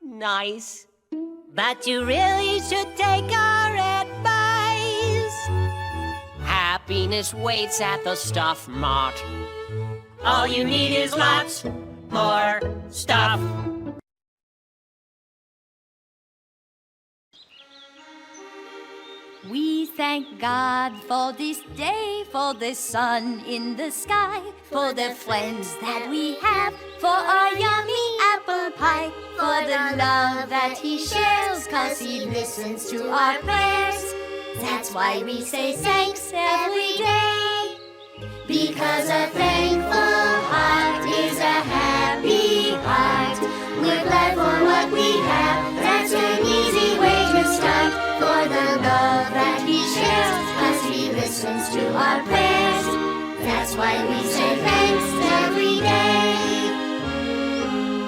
nice. But you really should take our advice. Happiness waits at the Stuff Mart. All you need is lots more stuff. We thank God for this day, for the sun in the sky, for the friends that we have, for our yummy apple pie, for the love that He shares, 'cause He listens to our prayers. That's why we say thanks every day, because a thankful heart is a happy heart. We're glad for what we have, that's an easy way to start. For the love that He shares, 'cause He listens to our prayers. That's why we say thanks every day.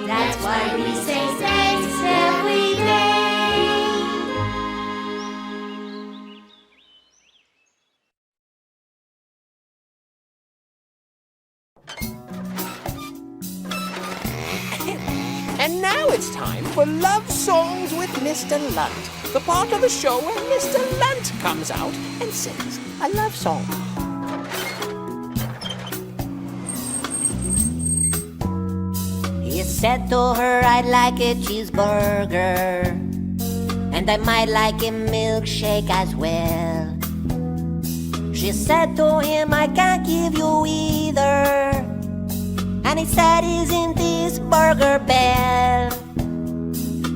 That's why we say thanks every day. And now it's time for Love Songs with Mr. Lunt, the part of the show where Mr. Lunt comes out and sings a love song. It's said to her, I'd like a cheeseburger, and I might like a milkshake as well. She said to him, I can't give you either, and he said, isn't this Burger Bell?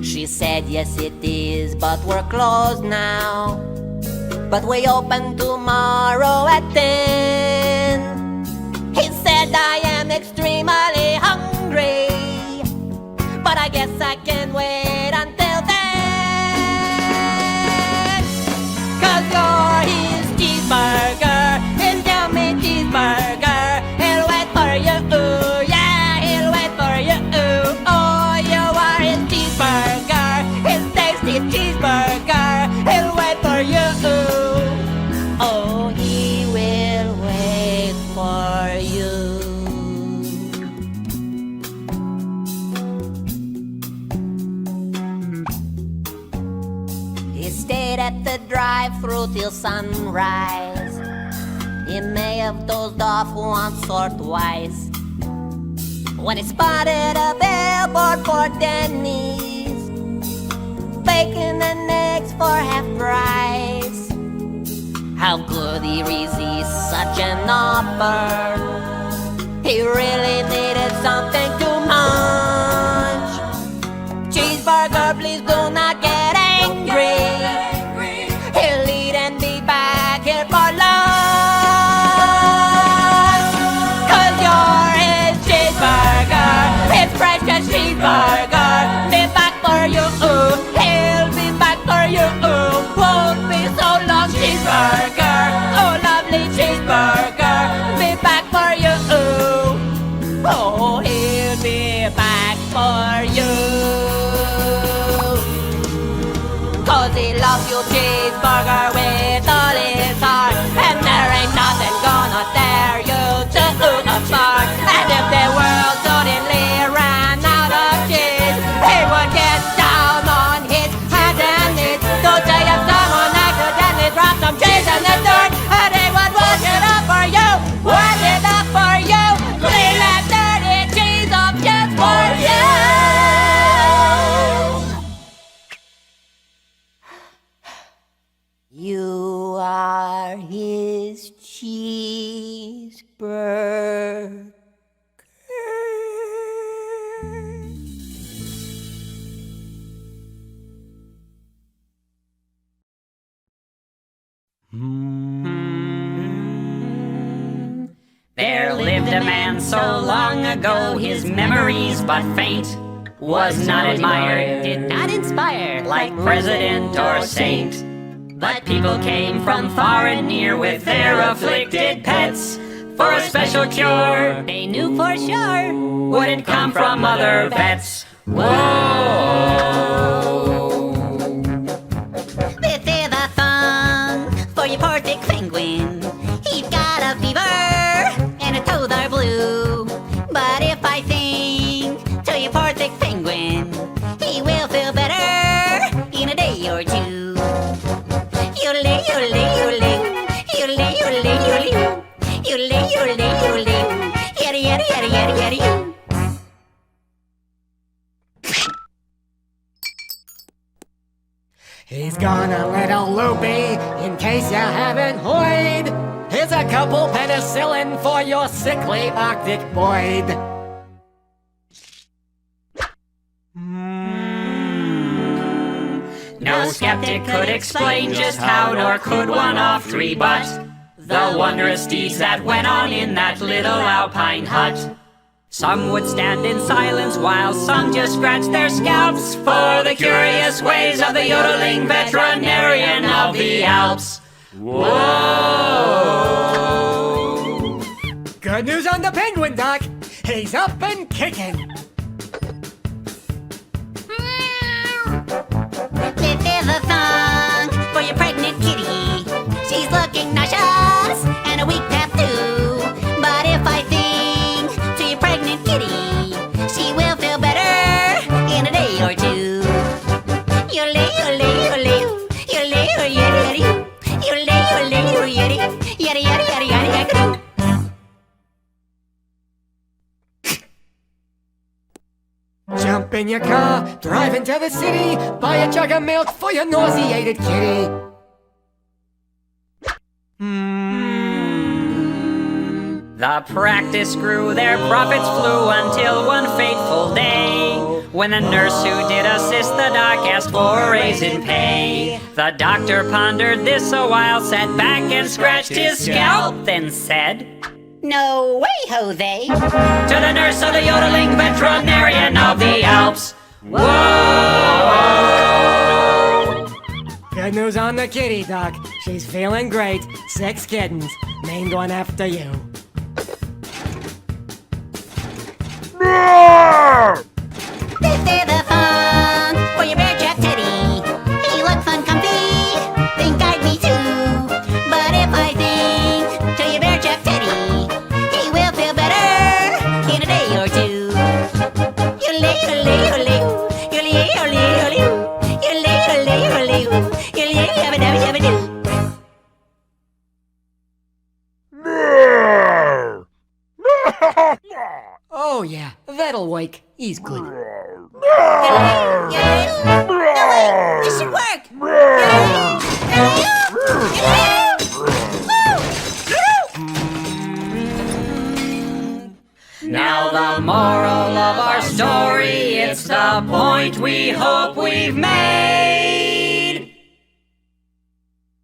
She said, yes it is, but we're closed now, but we open tomorrow at 10. He said, I am extremely hungry, but I guess I can wait until then. 'Cause you're his cheeseburger, his yummy cheeseburger. He'll wait for you, yeah, he'll wait for you. Oh, you are his cheeseburger, his tasty cheeseburger. He'll wait for you. Oh, he will wait for you. He stayed at the drive-thru till sunrise. He may have dozed off once or twice when he spotted a billboard for Denny's, bacon and eggs for half price. How could he resist such an offer? He really needed something to munch. Cheeseburger, please do not get angry. He'll eat and be back here for lunch. 'Cause you're his cheeseburger, his precious cheeseburger. Be back for you, he'll be back for you. Won't be so long, cheeseburger. Oh, lovely cheeseburger, be back for you. Oh, he'll be back for you. 'Cause he loves you, cheeseburger, with all his heart, and there ain't nothing gonna tear you two apart. And if the world suddenly ran out of cheese, he would get down on his hands and knees to say if someone accidentally dropped some cheese in the dirt, and he would wash it up for you, wash it up for you, clean that dirty cheese up just for you. You are his cheeseburger. There lived a man so long ago, his memories but faint, was not admired, did not inspire, like president or saint. But people came from far and near with their afflicted pets for a special cure they knew for sure wouldn't come from other vets. Whoa! This is a song for your poor sick penguin. He's got a fever and his toes are blue. But if I sing to your poor sick penguin, he will feel better in a day or two. Yodeling, yodeling, yodeling, yodeling, yodeling, yodeling, yodeling, yodeling, yodeling, yada yada yada yada yada yada. He's gone a little loopy, in case you haven't heard. Here's a couple penicillin for your sickly Arctic void. No skeptic could explain just how, nor could one of three, but the wondrous deeds that went on in that little alpine hut. Some would stand in silence while some just scratched their scalps for the curious ways of the yodeling veterinarian of the Alps. Whoa! Good news on the penguin, Doc. He's up and kicking. This is a song for your pregnant kitty. She's looking nauseous and a weak tap too. But if I sing to your pregnant kitty, she will feel better in a day or two. Yodeling, yodeling, yodeling, yodeling, yodeling, yodeling, yodeling, yodeling, yada yada yada yada yada. in your car, drive into the city, buy a jug of milk for your nauseated kitty. The practice grew, their profits flew until one fateful day, when the nurse who did assist the doc asked for a raise in pay. The doctor pondered this a while, sat back and scratched his scalp, then said, No way, Jose. to the nurse of the yodeling veterinarian of the Alps, whoa! Good news on the kitty, Doc. She's feeling great. 6 kittens, named one after you. This is the song for your bear trap teddy. He looks fun, comfy, think I'd be too. But if I sing to your bear trap teddy, he will feel better in a day or two. Yodelay, yodelay, yodelay, yodelay, yodelay, yodelay, yodelay, yodelay, yodelay, yodelay, yabba-dabba, yabba-doo. Oh yeah, that'll wake. He's good. This should work. Now the moral of our story, it's the point we hope we've made.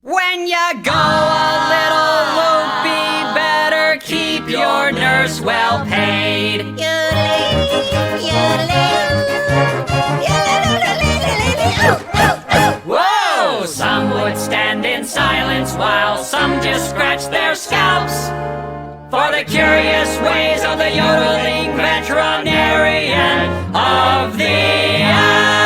When you go a little loopy, better keep your nurse well paid. Whoa! Some would stand in silence while some just scratch their scalps for the curious ways of the yodeling veterinarian of the Alps.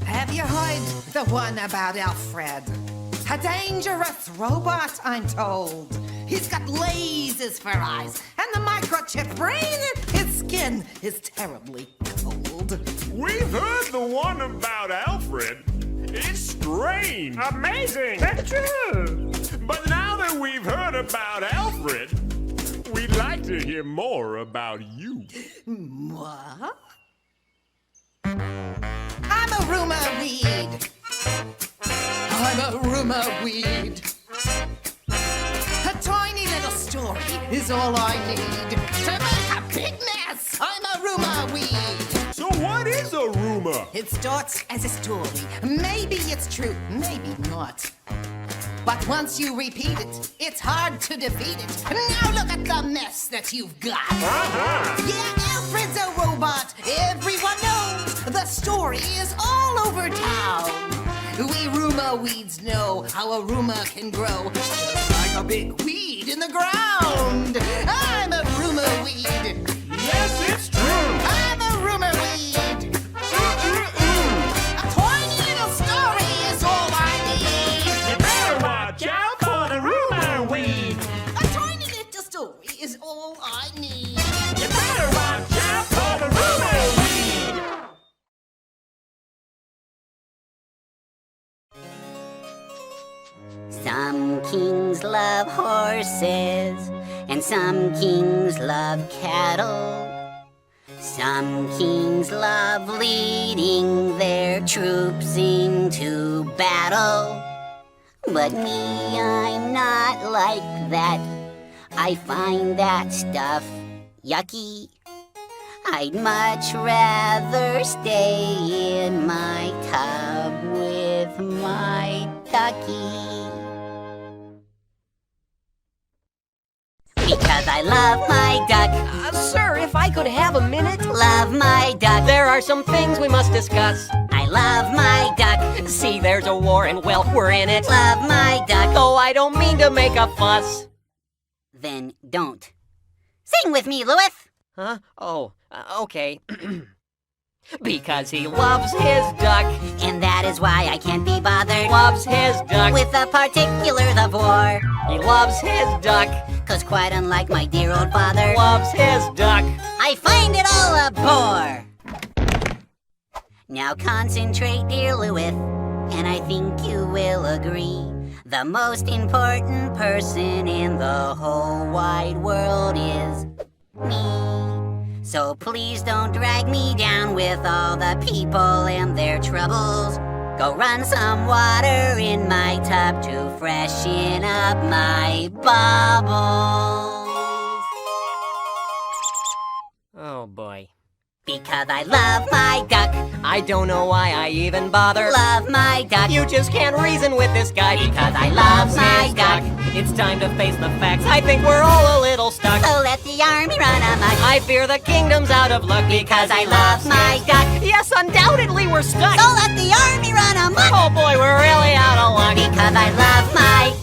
Have you heard the one about Alfred? A dangerous robot, I'm told. He's got lasers for eyes, and the microchip brain in his skin is terribly cold. We've heard the one about Alfred. It's strange. Amazing! That's true! But now that we've heard about Alfred, we'd like to hear more about you. What? I'm a rumor weed. I'm a rumor weed. A tiny little story is all I need to make a big mess. I'm a rumor weed. So what is a rumor? It starts as a story. Maybe it's true, maybe not. But once you repeat it, it's hard to defeat it. Now look at the mess that you've got. Yeah, Alfred's a robot. Everyone knows the story is all over town. We rumor weeds know how a rumor can grow, just like a big weed in the ground. I'm a rumor weed. Yes, it's true. I'm a rumor weed. A tiny little story is all I need. You better watch out for the rumor weed. A tiny little story is all I need. You better watch out for the rumor weed. Some kings love horses, and some kings love cattle. Some kings love leading their troops into battle. But me, I'm not like that. I find that stuff yucky. I'd much rather stay in my tub with my ducky. Because I love my duck. Sir, if I could have a minute. Love my duck. There are some things we must discuss. I love my duck. See, there's a war and, well, we're in it. Love my duck. Though I don't mean to make a fuss. Then don't. Sing with me, Louis. Huh? Oh, okay. Because he loves his duck. And that is why I can't be bothered. Loves his duck. With the particulars of war. He loves his duck. 'Cause quite unlike my dear old father, loves his duck. I find it all a bore. Now concentrate, dear Lewis, and I think you will agree. The most important person in the whole wide world is me. So please don't drag me down with all the people and their troubles. Go run some water in my tub to freshen up my bubbles. Oh boy. Because I love my duck. I don't know why I even bother. Love my duck. You just can't reason with this guy because I love my duck. It's time to face the facts. I think we're all a little stuck. So let the army run amok. I fear the kingdom's out of luck because I love my duck. Yes, undoubtedly we're stuck. So let the army run amok. Oh boy, we're really out of luck. Because I love my...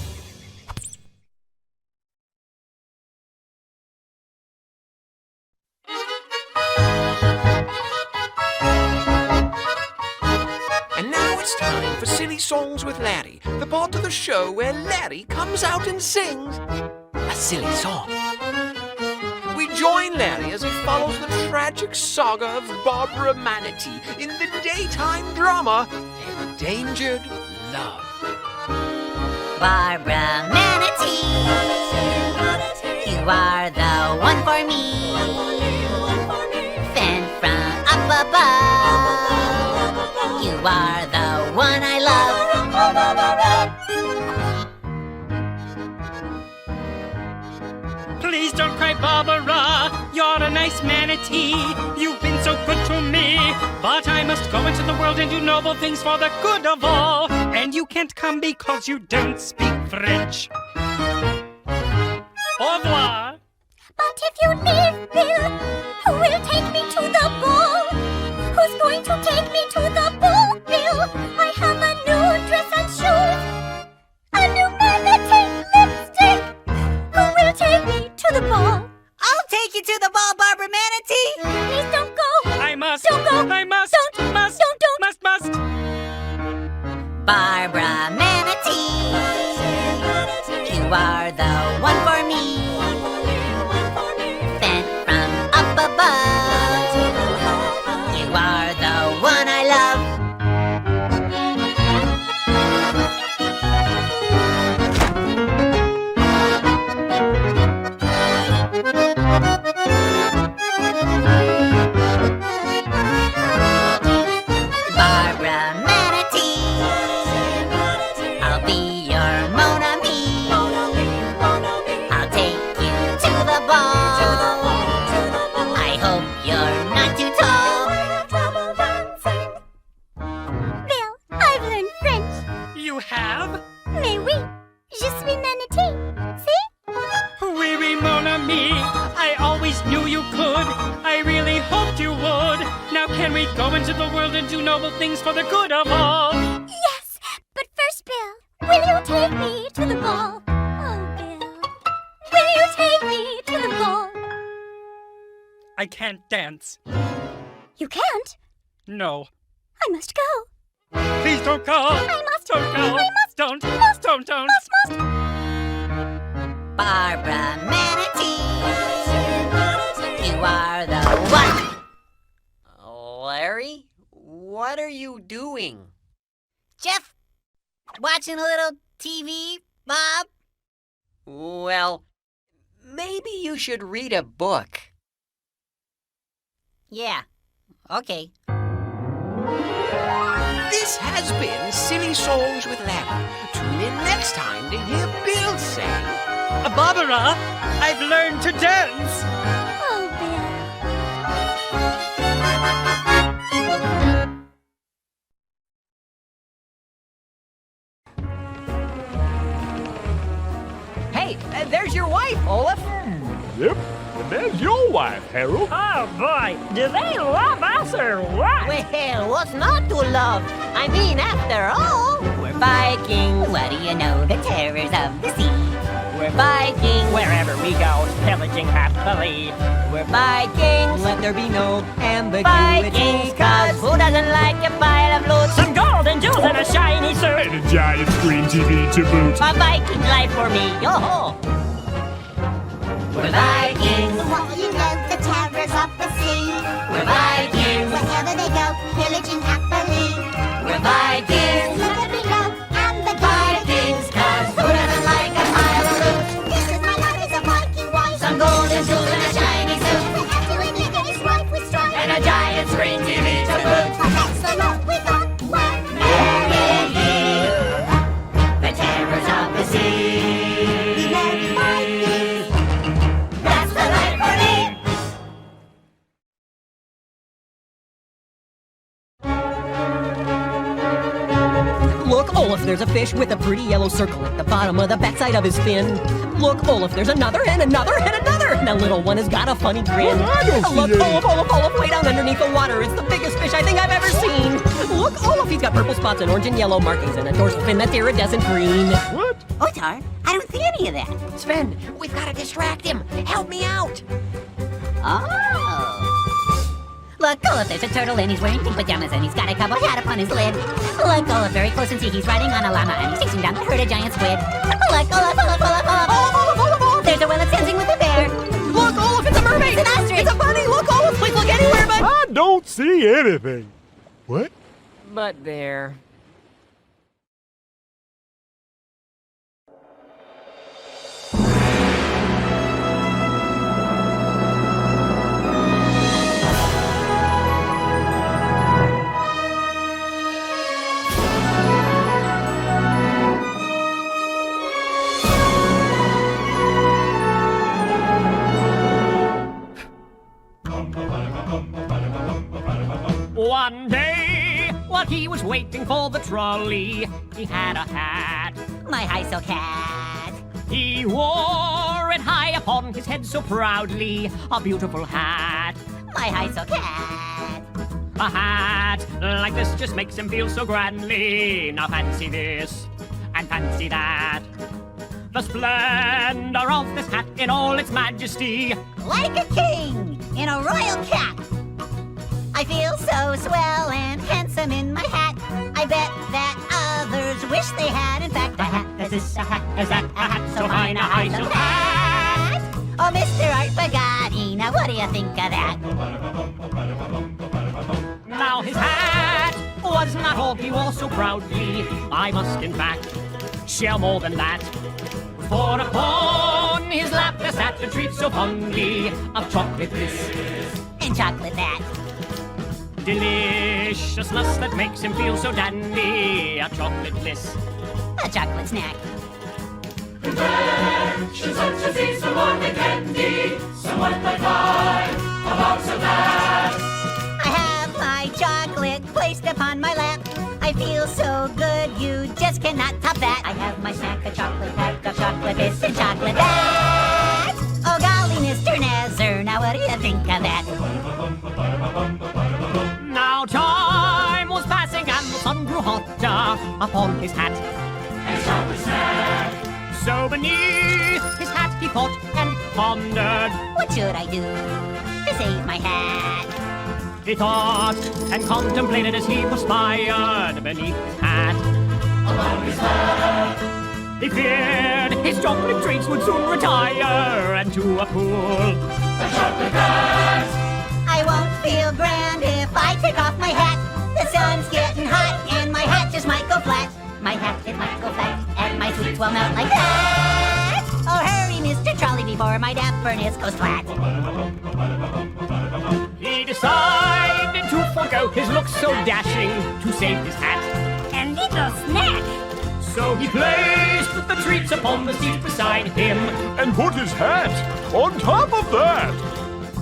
And now it's time for Silly Songs with Larry, the part of the show where Larry comes out and sings a silly song. We join Larry as he follows the tragic saga of Barbara Manatee in the daytime drama Endangered Love. Barbara Manatee, you are the one for me. Sent from up above. You are the one I love. Please don't cry, Barbara. You're a nice manatee. You've been so good to me. But I must go into the world and do noble things for the good of all. And you can't come because you don't speak French. Au revoir. But if you leave, Bill, who will take me to the ball? Who's going to take me to the ball, Bill? I have a new dress and shoes, a new manatee lipstick. Who will take me to the ball? I'll take you to the ball, Barbara Manatee. Please don't go. I must. Don't go. I must. Don't. Must. Don't. Must. Barbara Manatee, you are the one for me. Sent from up above. You are the one I love. Barbara Manatee, I'll be your Mon Ami. I'll take you to the ball. I hope you're not too tall. Bill, I've learned French. You have? Mais oui, je suis manatee. See? Oui, oui, mon ami. I always knew you could. I really hoped you would. Now can we go into the world and do noble things for the good of all? Yes, but first, Bill, will you take me to the ball? Oh, Bill, will you take me to the ball? I can't dance. You can't? No. I must go. Please don't go. I must. Don't go. I must. Don't. Must. Don't. Must. Barbara Manatee, you are the one. Larry, what are you doing? Jeff, watching a little TV, Bob? Well, maybe you should read a book. Yeah, okay. This has been Silly Songs with Larry. Tune in next time to hear Bill say, Barbara, I've learned to dance. Oh, Bill. Hey, there's your wife, Olaf. Yep, and there's your wife, Harold. Oh boy, do they love us or what? Well, what's not to love? I mean, after all, We're Vikings. What do you know? The terrors of the sea. We're Vikings. Wherever we go, pillaging happily. We're Vikings. Let there be no Vikings, cause who doesn't like a pile of loot? Some gold and jewels and a shiny suit. And a giant screen TV to boot. A Viking life for me. Yo-ho! We're Vikings. What you know, the terrors of Vikings. We're Vikings. Wherever they go, pillaging happily. We're Vikings. Look at me go, I'm the Vikings, 'cause who doesn't like a pile of loot? This is my life as a Viking wife. Some golden jewels and a shiny suit. The Herculean leader is rife with strife. And a giant screen TV to boot. But that's the lot we thought were Merry, the terrors of the sea. That's the life for me. Look, Olaf, there's a fish with a pretty yellow circle at the bottom of the backside of his fin. Look, Olaf, there's another and another and another. And the little one has got a funny grin. Look, Olaf, way down underneath the water. It's the biggest fish I think I've ever seen. Look, Olaf, he's got purple spots and orange and yellow markings and a dorsal fin that's iridescent green. What? Otar, I don't see any of that. Sven, we've got to distract him. Help me out. Oh. Look, Olaf, there's a turtle and he's wearing pink pajamas and he's got a cowboy hat upon his lid. Look, Olaf, very close and see he's riding on a llama and he's chasing down to herd a giant squid. Look, Olaf. There's a whale that's dancing with a bear. Look, Olaf, it's a mermaid. It's an ostrich. It's a bunny. Look, Olaf, please look anywhere but... I don't see anything. What? But there. One day, while he was waiting for the trolley, he had a hat. My high silk hat. He wore it high upon his head so proudly, a beautiful hat. My high silk hat. A hat like this just makes him feel so grandly. Now fancy this, and fancy that. The splendor of this hat in all its majesty. Like a king in a royal cap. I feel so swell and handsome in my hat. I bet that others wish they had, in fact, a hat as this, a hat as that, a hat so fine, a high silk hat. Oh, Mr. Art Bugatti, now what do you think of that? Now his hat was not all he wore so proudly. I must, in fact, share more than that. For upon his lap there sat a treat so fondly of chocolate this and chocolate that. Deliciousness that makes him feel so dandy. A chocolate bliss, a chocolate snack. Inventions such as these are more than candy. Someone might buy a box of that. I have my chocolate placed upon my lap. I feel so good, you just cannot top that. I have my snack, a chocolate pack of chocolate this and chocolate that. Oh golly, Mr. Nazar, now what do you think of that? Now time was passing and the sun grew hotter upon his hat. And chocolate snack. So beneath his hat he thought and pondered. What should I do to save my hat? He thought and contemplated as he perspired beneath his hat. Along his back. He feared his chocolate treats would soon retire and to a pool. A chocolate hat. I won't feel grand if I take off my hat. The sun's getting hot and my hat just might go flat. My hat, it might go flat and my sweets will melt like that. Oh, hurry, Mr. Trolley, before my dapperness goes flat. He decided to forgo his looks so dashing to save his hat. And little snack. So he placed the treats upon the seat beside him and put his hat on top of that.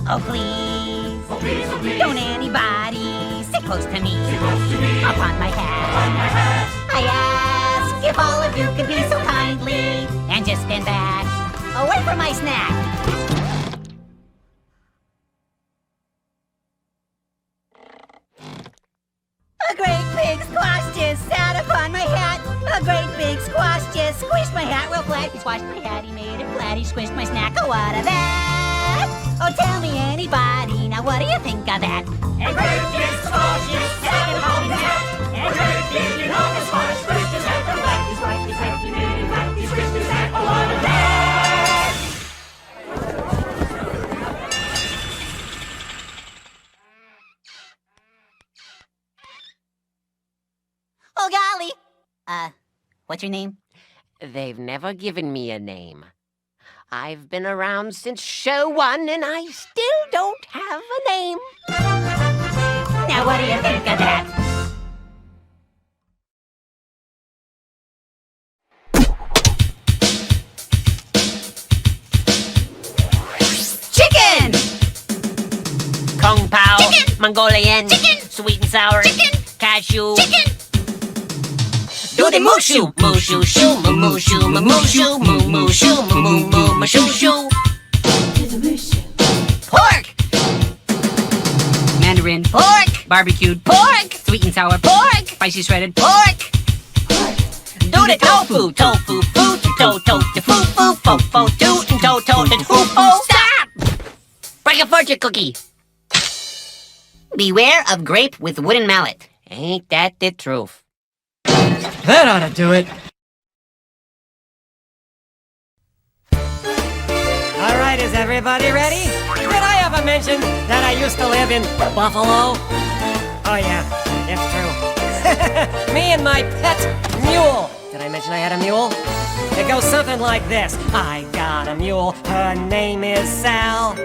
Oh, please. Oh, please, oh, please. Don't anybody sit close to me. Sit close to me. Upon my hat. Upon my hat. I ask if all of you could be so kindly and just stand back away from my snack. A great big squash just sat upon my hat. A great big squash just squished my hat real flat. He squashed my hat, he made it flat, he squished my snack. Oh, what of that? Oh, tell me anybody, now what do you think of that? A great big squash just sat upon his hat. A great big enormous squash squished his hat real flat. He squashed his hat, he made it flat, he squished his hat. Oh, what of that? What's your name? They've never given me a name. I've been around since show 1 and I still don't have a name. Now what do you think of that? Chicken! Kung Pao, Chicken! Mongolian, Chicken! sweet and sour, Chicken! cashew, Chicken! do the mooshu, mooshu, shoo, mooshu, mooshu, mooshu, mooshu, shoo. Pork! Mandarin, Pork! barbecued, Pork! sweet and sour, Pork! spicy shredded, Pork! Do the tofu, tofu, foo, to, to, foo, foo, fo, fo, toot, and to, to, foo, fo. Stop! Break a fortune cookie. Beware of grape with wooden mallet. Ain't that the truth? That ought to do it. All right, is everybody ready? Did I ever mention that I used to live in Buffalo? Oh yeah, it's true. Me and my pet mule. Did I mention I had a mule? It goes something like this. I got a mule, her name is Sal.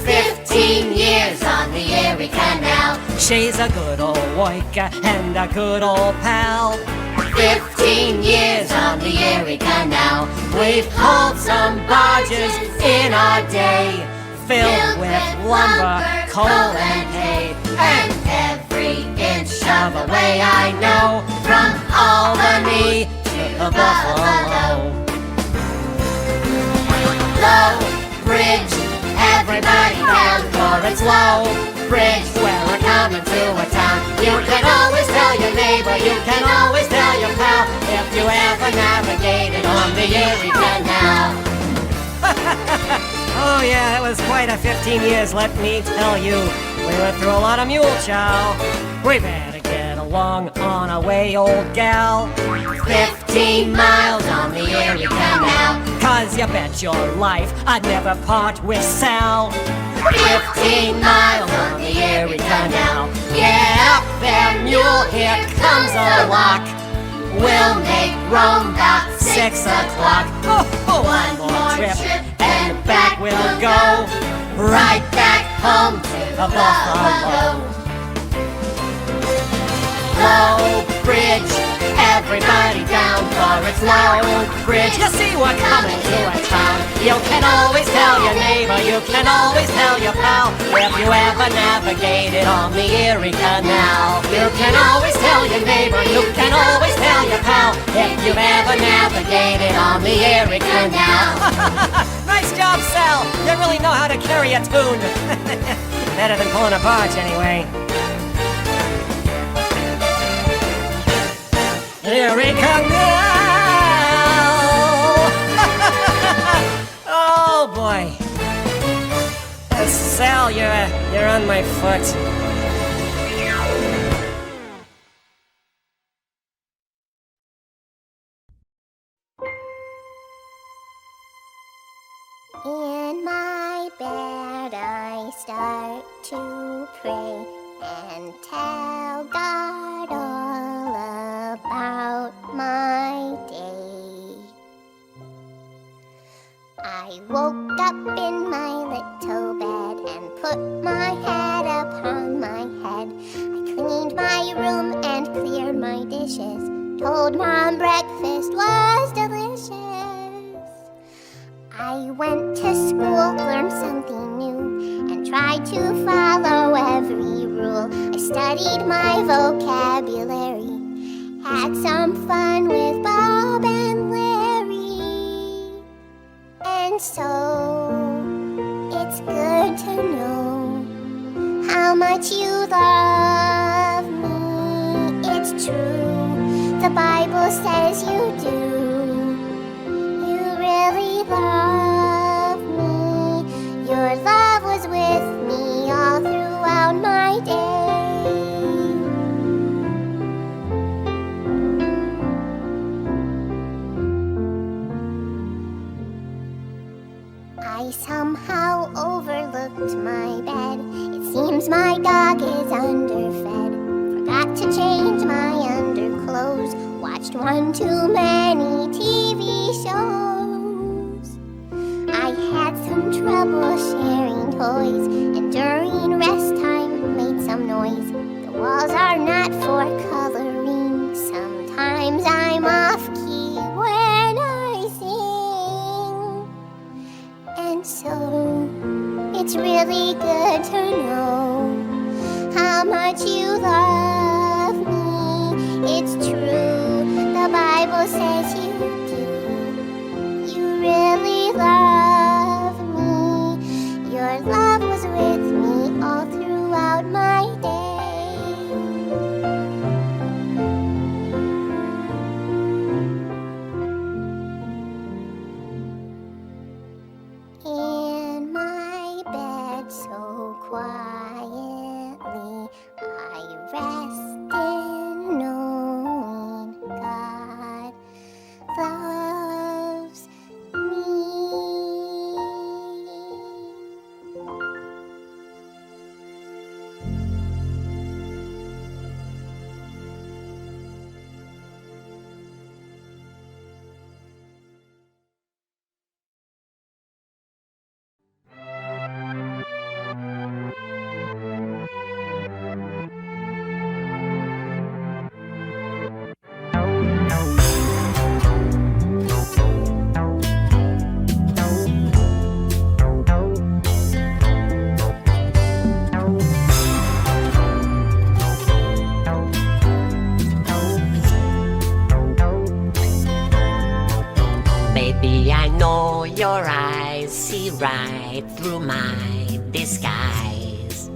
15 years on the Erie Canal. She's a good old woika and a good old pal. 15 years on the Erie Canal. We've hauled some barges in our day, Filled with lumber, coal and hay. and every inch of the way I know, from Albany to Buffalo. Low Bridge, everybody down for its Low Bridge, where we're coming to a town. You can always tell your neighbor, you can always tell your pal, if you ever navigated on the Erie Canal. Oh yeah, it was quite a 15 years, let me tell you. We went through a lot of mule chow. We better get along on our way, old gal. 15 miles on the Erie Canal. 'Cause you bet your life I'd never part with Sal. 15 miles on the Erie Canal. Yeah, up there, mule, here comes a walk. We'll make Rome about 6 o'clock. One more trip and back we'll go. Right back home to the Buffalo. Low Bridge, everybody down for its Low Bridge. You see we're coming to a town. You can always tell your neighbor, you can always tell your pal, if you ever navigated on the Erie Canal. You can always tell your neighbor, you can always tell your pal, if you've ever navigated on the Erie Canal. Nice job, Sal. You really know how to carry a tune. Better than pulling a barge, anyway. Erie Canal! Oh boy. Sal, you're on my foot. In my bed I start to pray and tell God all about my day. I woke up in my little bed and put my head upon my head. I cleaned my room and cleared my dishes, told Mom breakfast was delicious. I went to school, learned something new, and tried to follow every rule. I studied my vocabulary, had some fun with Bob and Larry. And so, it's good to know how much you love me. It's true, the Bible says you do. You really love me. Your love was with me all throughout my day. I somehow overlooked my bed. It seems my dog is underfed. Forgot to change my underclothes. Watched one too many TV shows. I had some trouble sharing toys, and during rest time made some noise. The walls are not for coloring. Sometimes I'm off key when I sing. And so it's really good to know how much you love me. It's true, the Bible says you do. You really love me. Your love was with me all throughout my day. In my bed so quietly, I rest in knowing God loves me. Baby, I know your eyes see right through my disguise,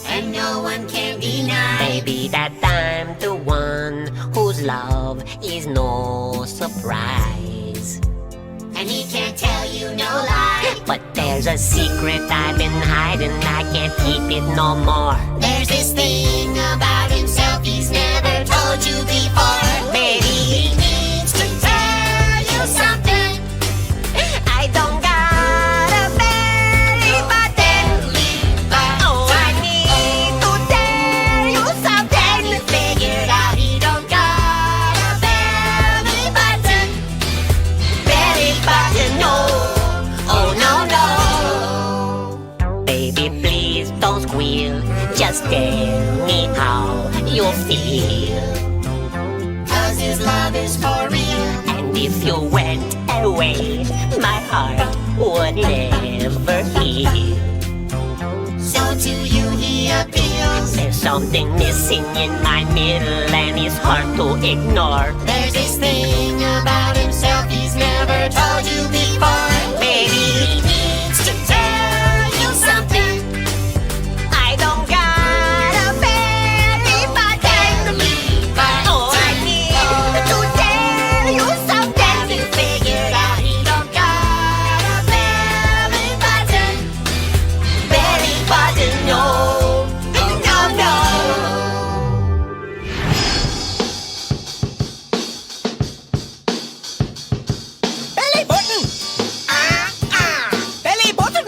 And no one can deny. baby, that I'm the one whose love is no surprise. And he can't tell you no lie. But there's a secret I've been hiding, I can't keep it no more. There's this thing about himself he's never told you before. Baby, He needs to tell you something. I don't got a belly button. Oh, I need to tell you something. You figured out he don't got a belly button. Belly button, no. Oh no no. Baby, please don't squeal. Just tell me how you feel. 'Cause his love is for real. And if you went away, my heart would never heal. So to you he appeals. There's something missing in my middle, and it's hard to ignore. There's this thing about himself he's never told you before. Baby, He needs to tell you something. I don't got a belly button. Oh, I need to tell you something. You figured out he don't got a belly button. Belly button, no. Oh no no. Belly button! Belly button!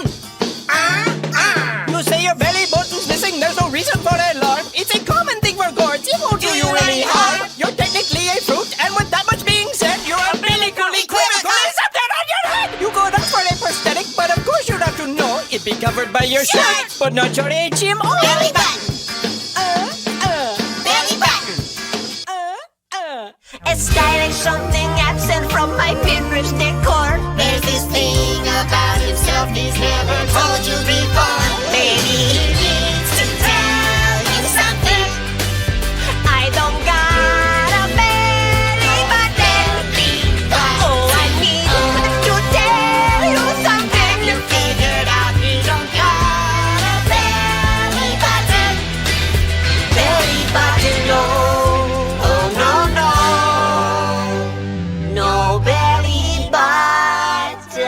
You say your belly button's missing, there's no reason for alarm. It's a common thing for gourds, it won't do you any harm. You're technically a fruit, and with that much being said, you're umbilically equivocal. There's something on your head! You could ask for a prosthetic, but of course you'd have to know it'd be covered by your shirt, but not your HMO. Belly button. Belly button. A stylish something absent from my Pinterest decor. There's this thing about himself he's never told you before. Baby, He needs to tell you something. I don't got a belly button. Oh, I need to tell you something. You figured out he don't got a belly button. Belly button, no. Oh, no, no. No belly button.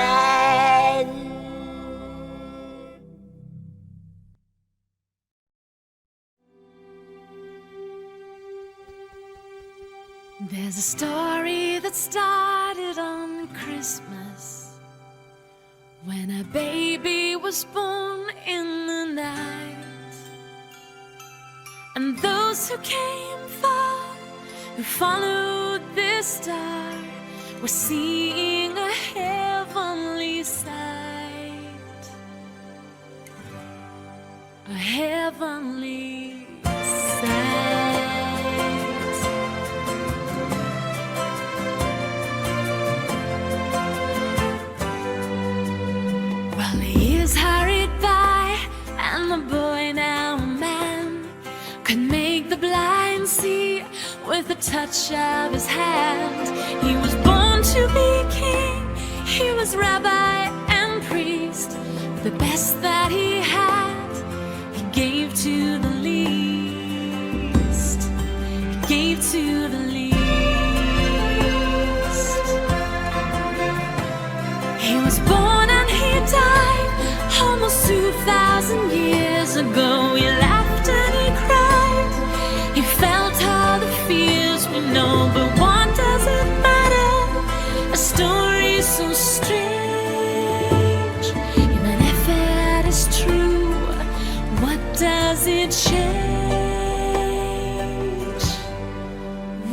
There's a story that started on Christmas, when a baby was born in the night. And those who came far, who followed this star, we're seeing a heavenly sight. A heavenly sight. Well, the years hurried by, and the boy, now a man, could make the blind see with the touch of his hand. He was born to be king, he was rabbi and priest. The best that he had, he gave to the least. He gave to the least. He was born and he died almost 2,000 years ago. He laughed and he cried, he felt all the fears we know. But what does it matter? A story so strange, even if it is true, what does it change?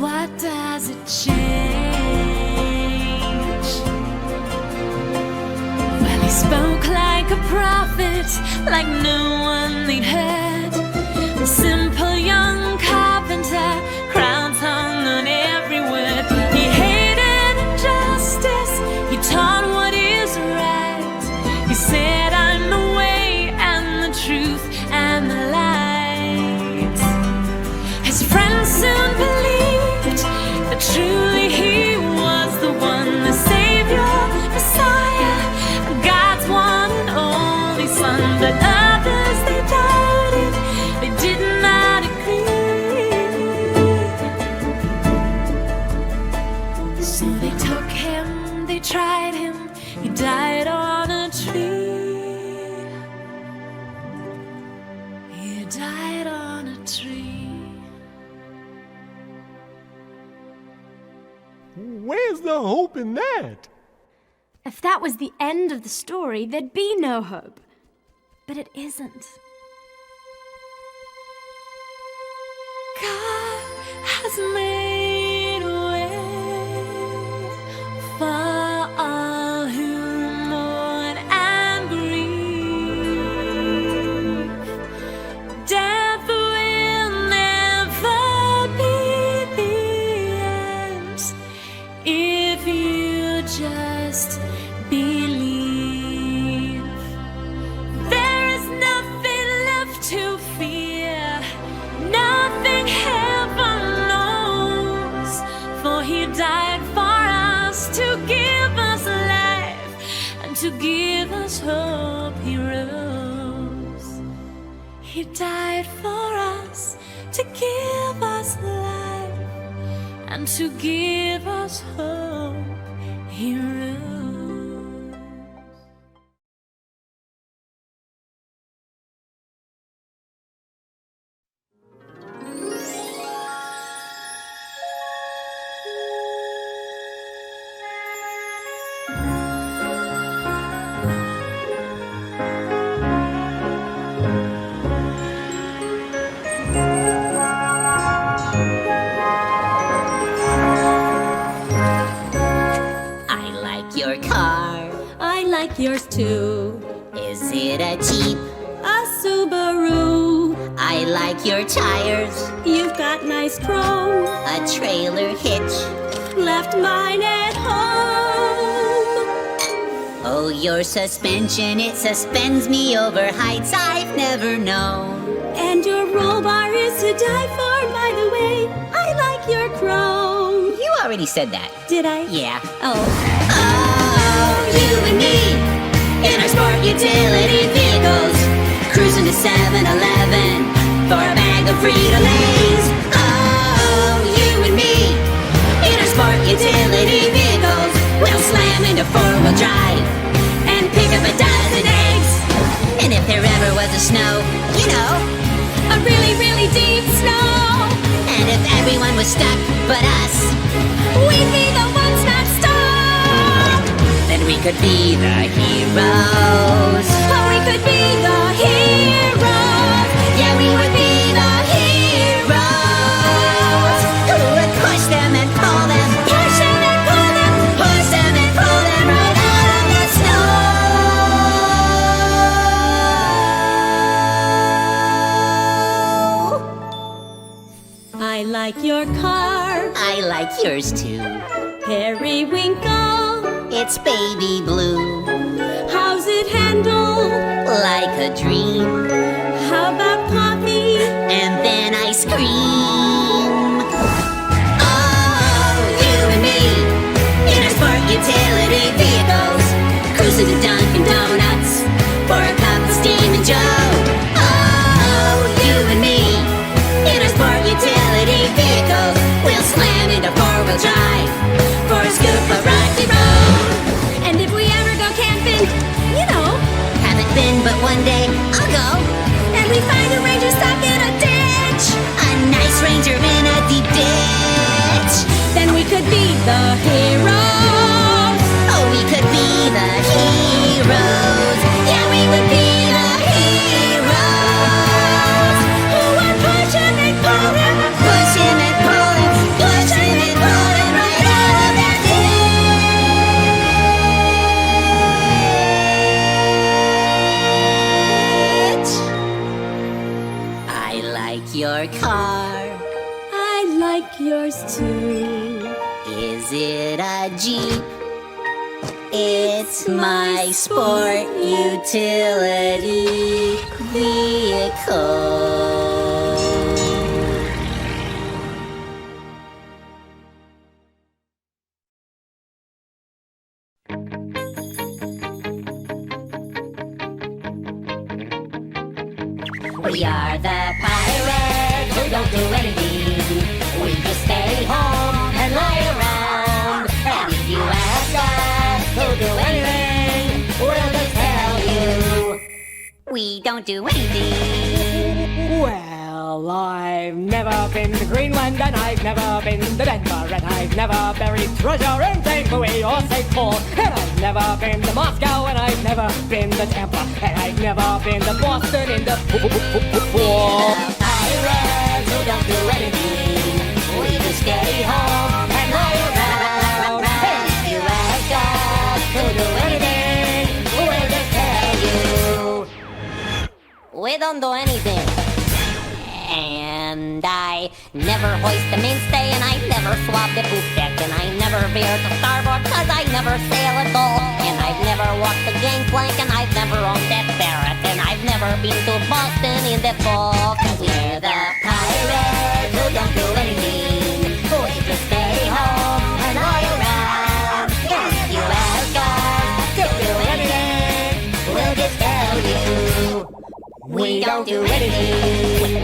What does it change? Well, he spoke like a prophet, like no one they'd heard. A simple young carpenter, crowns hung on every word. He hated injustice, he taught what is right. He said, I'm the way and the truth and the light. His friends soon believed that truly he was the one, the Savior, Messiah, God's one and only Son. But others, they doubted, they did not agree. So they took him, they tried him, he died on a tree. He died on a tree. Where's the hope in that? If that was the end of the story, there'd be no hope. But it isn't. God has made a way for all who mourn and grieve. Death will never be the end if you just believe. There is nothing left to fear, nothing heaven knows, for he died for us to give us life and to give us hope. He rose. He died for us to give us life and to give us hope. He rose. Your car, I like yours too. is it a Jeep? A Subaru. I like your tires, You've got nice chrome. a trailer hitch. Left mine at home. Oh, your suspension, it suspends me over heights I've never known. And your roll bar is to die for, by the way. I like your chrome. You already said that. Did I? Yeah. Oh. Oh, you and me, in our sport utility vehicles, cruising to 7-Eleven for a bag of Frito-Lays. Oh, you and me, in our sport utility vehicles, we'll slam into four-wheel drive and pick up a dozen eggs. And if there ever was a snow, you know, A really, really deep snow. and if everyone was stuck but us, We'd be the ones not stuck. then we could be the heroes. Oh, we could be the heroes. Yeah, we would be the heroes who would push them and pull them I like your car. I like yours too. Periwinkle, It's baby blue, how's it handled? like a dream. How about coffee? And then ice cream. Oh, you and me in our sport utility vehicles, cruising to Dunkin' Donuts for a cup of Steamin' Joe. Oh, you and me in our sport utility vehicles, we'll slam into four-wheel drive for a scoop of rocky road. And if we ever go camping, you know, Haven't been, but one day I'll go. and we find a ranger stuck in a ditch, A nice ranger in a deep ditch. then we could be the heroes. Oh, we could be the heroes. Yeah, we would be the heroes. Who are pushing and pulling, Pushing and pulling, pushing and pulling right out of that ditch. I like your car. I like yours too. Is it a Jeep? It's my sport utility vehicle. We are the pirates who don't do anything. We just stay home and lie around. And if you ask us who'll do anything, we'll just tell you we don't do anything. Well, I've never been to Greenland, and I've never been to Denver, and I've never buried treasure in St. Louis or St. Paul, and I've never been to Moscow, and I've never been to Tampa, and I've never been to Boston in the pool. Pirates who don't do anything. We just stay home and lie around. And if you ask us who'll do anything, we'll just tell you we don't do anything. And I never hoist the mainstay, and I never swab the poop deck, and I never veer to starboard, cause I never sail at all. And I've never walked the gangplank, and I've never owned that ferret, and I've never been to Boston in the fall. Cause we're the pirates who don't do anything. We just stay home and lie around. And if you ask us to do anything, we'll just tell you we don't do anything.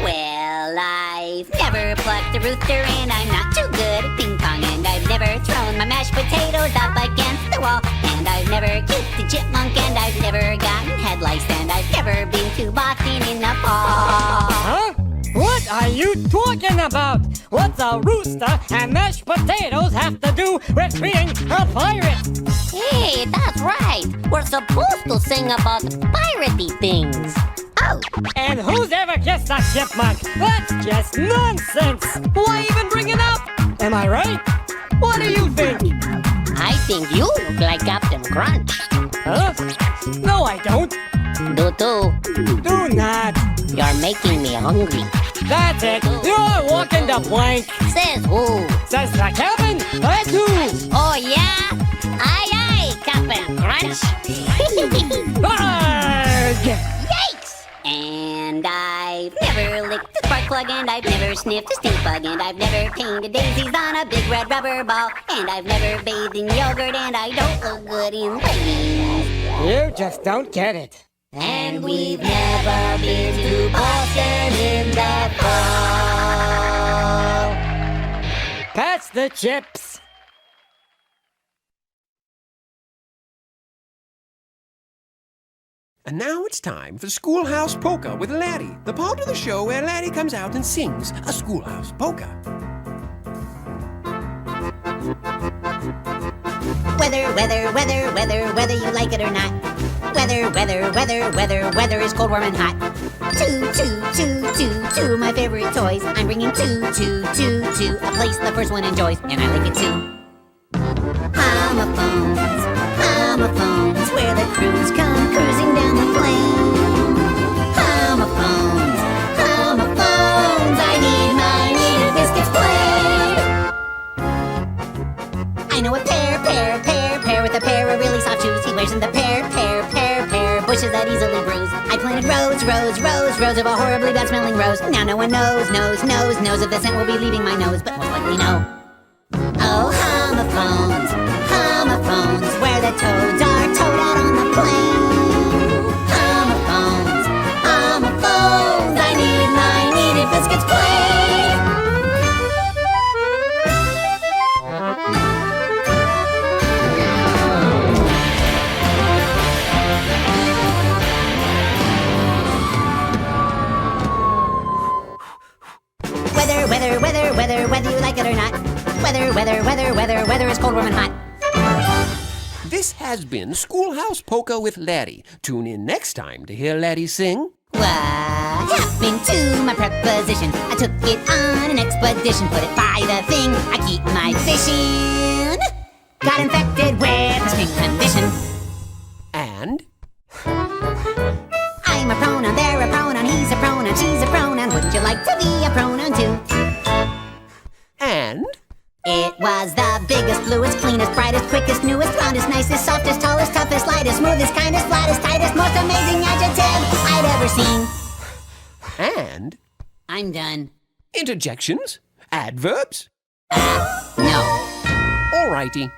Well, I've never plucked a rooster, and I'm not too good at ping pong, and I've never thrown my mashed potatoes up against the wall, and I've never kicked a chipmunk, and I've never gotten head lice, and I've never been to Boston in the fall. Huh? What are you talking about? What's a rooster and mashed potatoes have to do with being a pirate? Hey, that's right. We're supposed to sing about piratey things. Oh. And who's ever kissed a chipmunk? That's just nonsense. Why even bring it up? Am I right? What do you think? I think you look like Captain Crunch. Huh? No, I don't. Do too. Do not. You're making me hungry. That's it. You're walking the plank. Says who? Says the captain. That's who. Oh, yeah? Aye, aye, Captain Crunch. Yikes! And I've never licked a spark plug, and I've never sniffed a stink bug, and I've never painted daisies on a big red rubber ball, and I've never bathed in yogurt, and I don't look good in leggings. You just don't get it. And we've never been to Boston in the fall. Pass the chips. And now it's time for Schoolhouse Polka with Laddie, the part of the show where Laddie comes out and sings a schoolhouse polka. Whether you like it or not. Weather is cold, warm, and hot. Two, my favorite toys. I'm bringing two, a place the first one enjoys, and I like it too. Homophones, where the crews come cruising down the plain. Homophones, I need my bushes that easily bruise. I planted rows of a horribly bad-smelling rose. Now no one knows if the scent will be leaving my nose, but most likely no. Oh, homophones, where the toads are towed out on the plain. Homophones, I need biscuits plain. Whether you like it or not. Weather is cold, warm, and hot. This has been Schoolhouse Polka with Larry. Tune in next time to hear Larry sing. What happened to my preposition? I took it on an expedition, put it by the thing. I keep my fish in. Got infected with a string condition. And? I'm a pronoun, they're a pronoun, he's a pronoun, she's a pronoun. Wouldn't you like to be a pronoun too? And? It was the biggest, bluest, cleanest, brightest, quickest, newest, roundest, nicest, softest, tallest, toughest, lightest, smoothest, kindest, flattest, tightest, most amazing adjective I'd ever seen. And? I'm done. Interjections? Adverbs? No. Alrighty.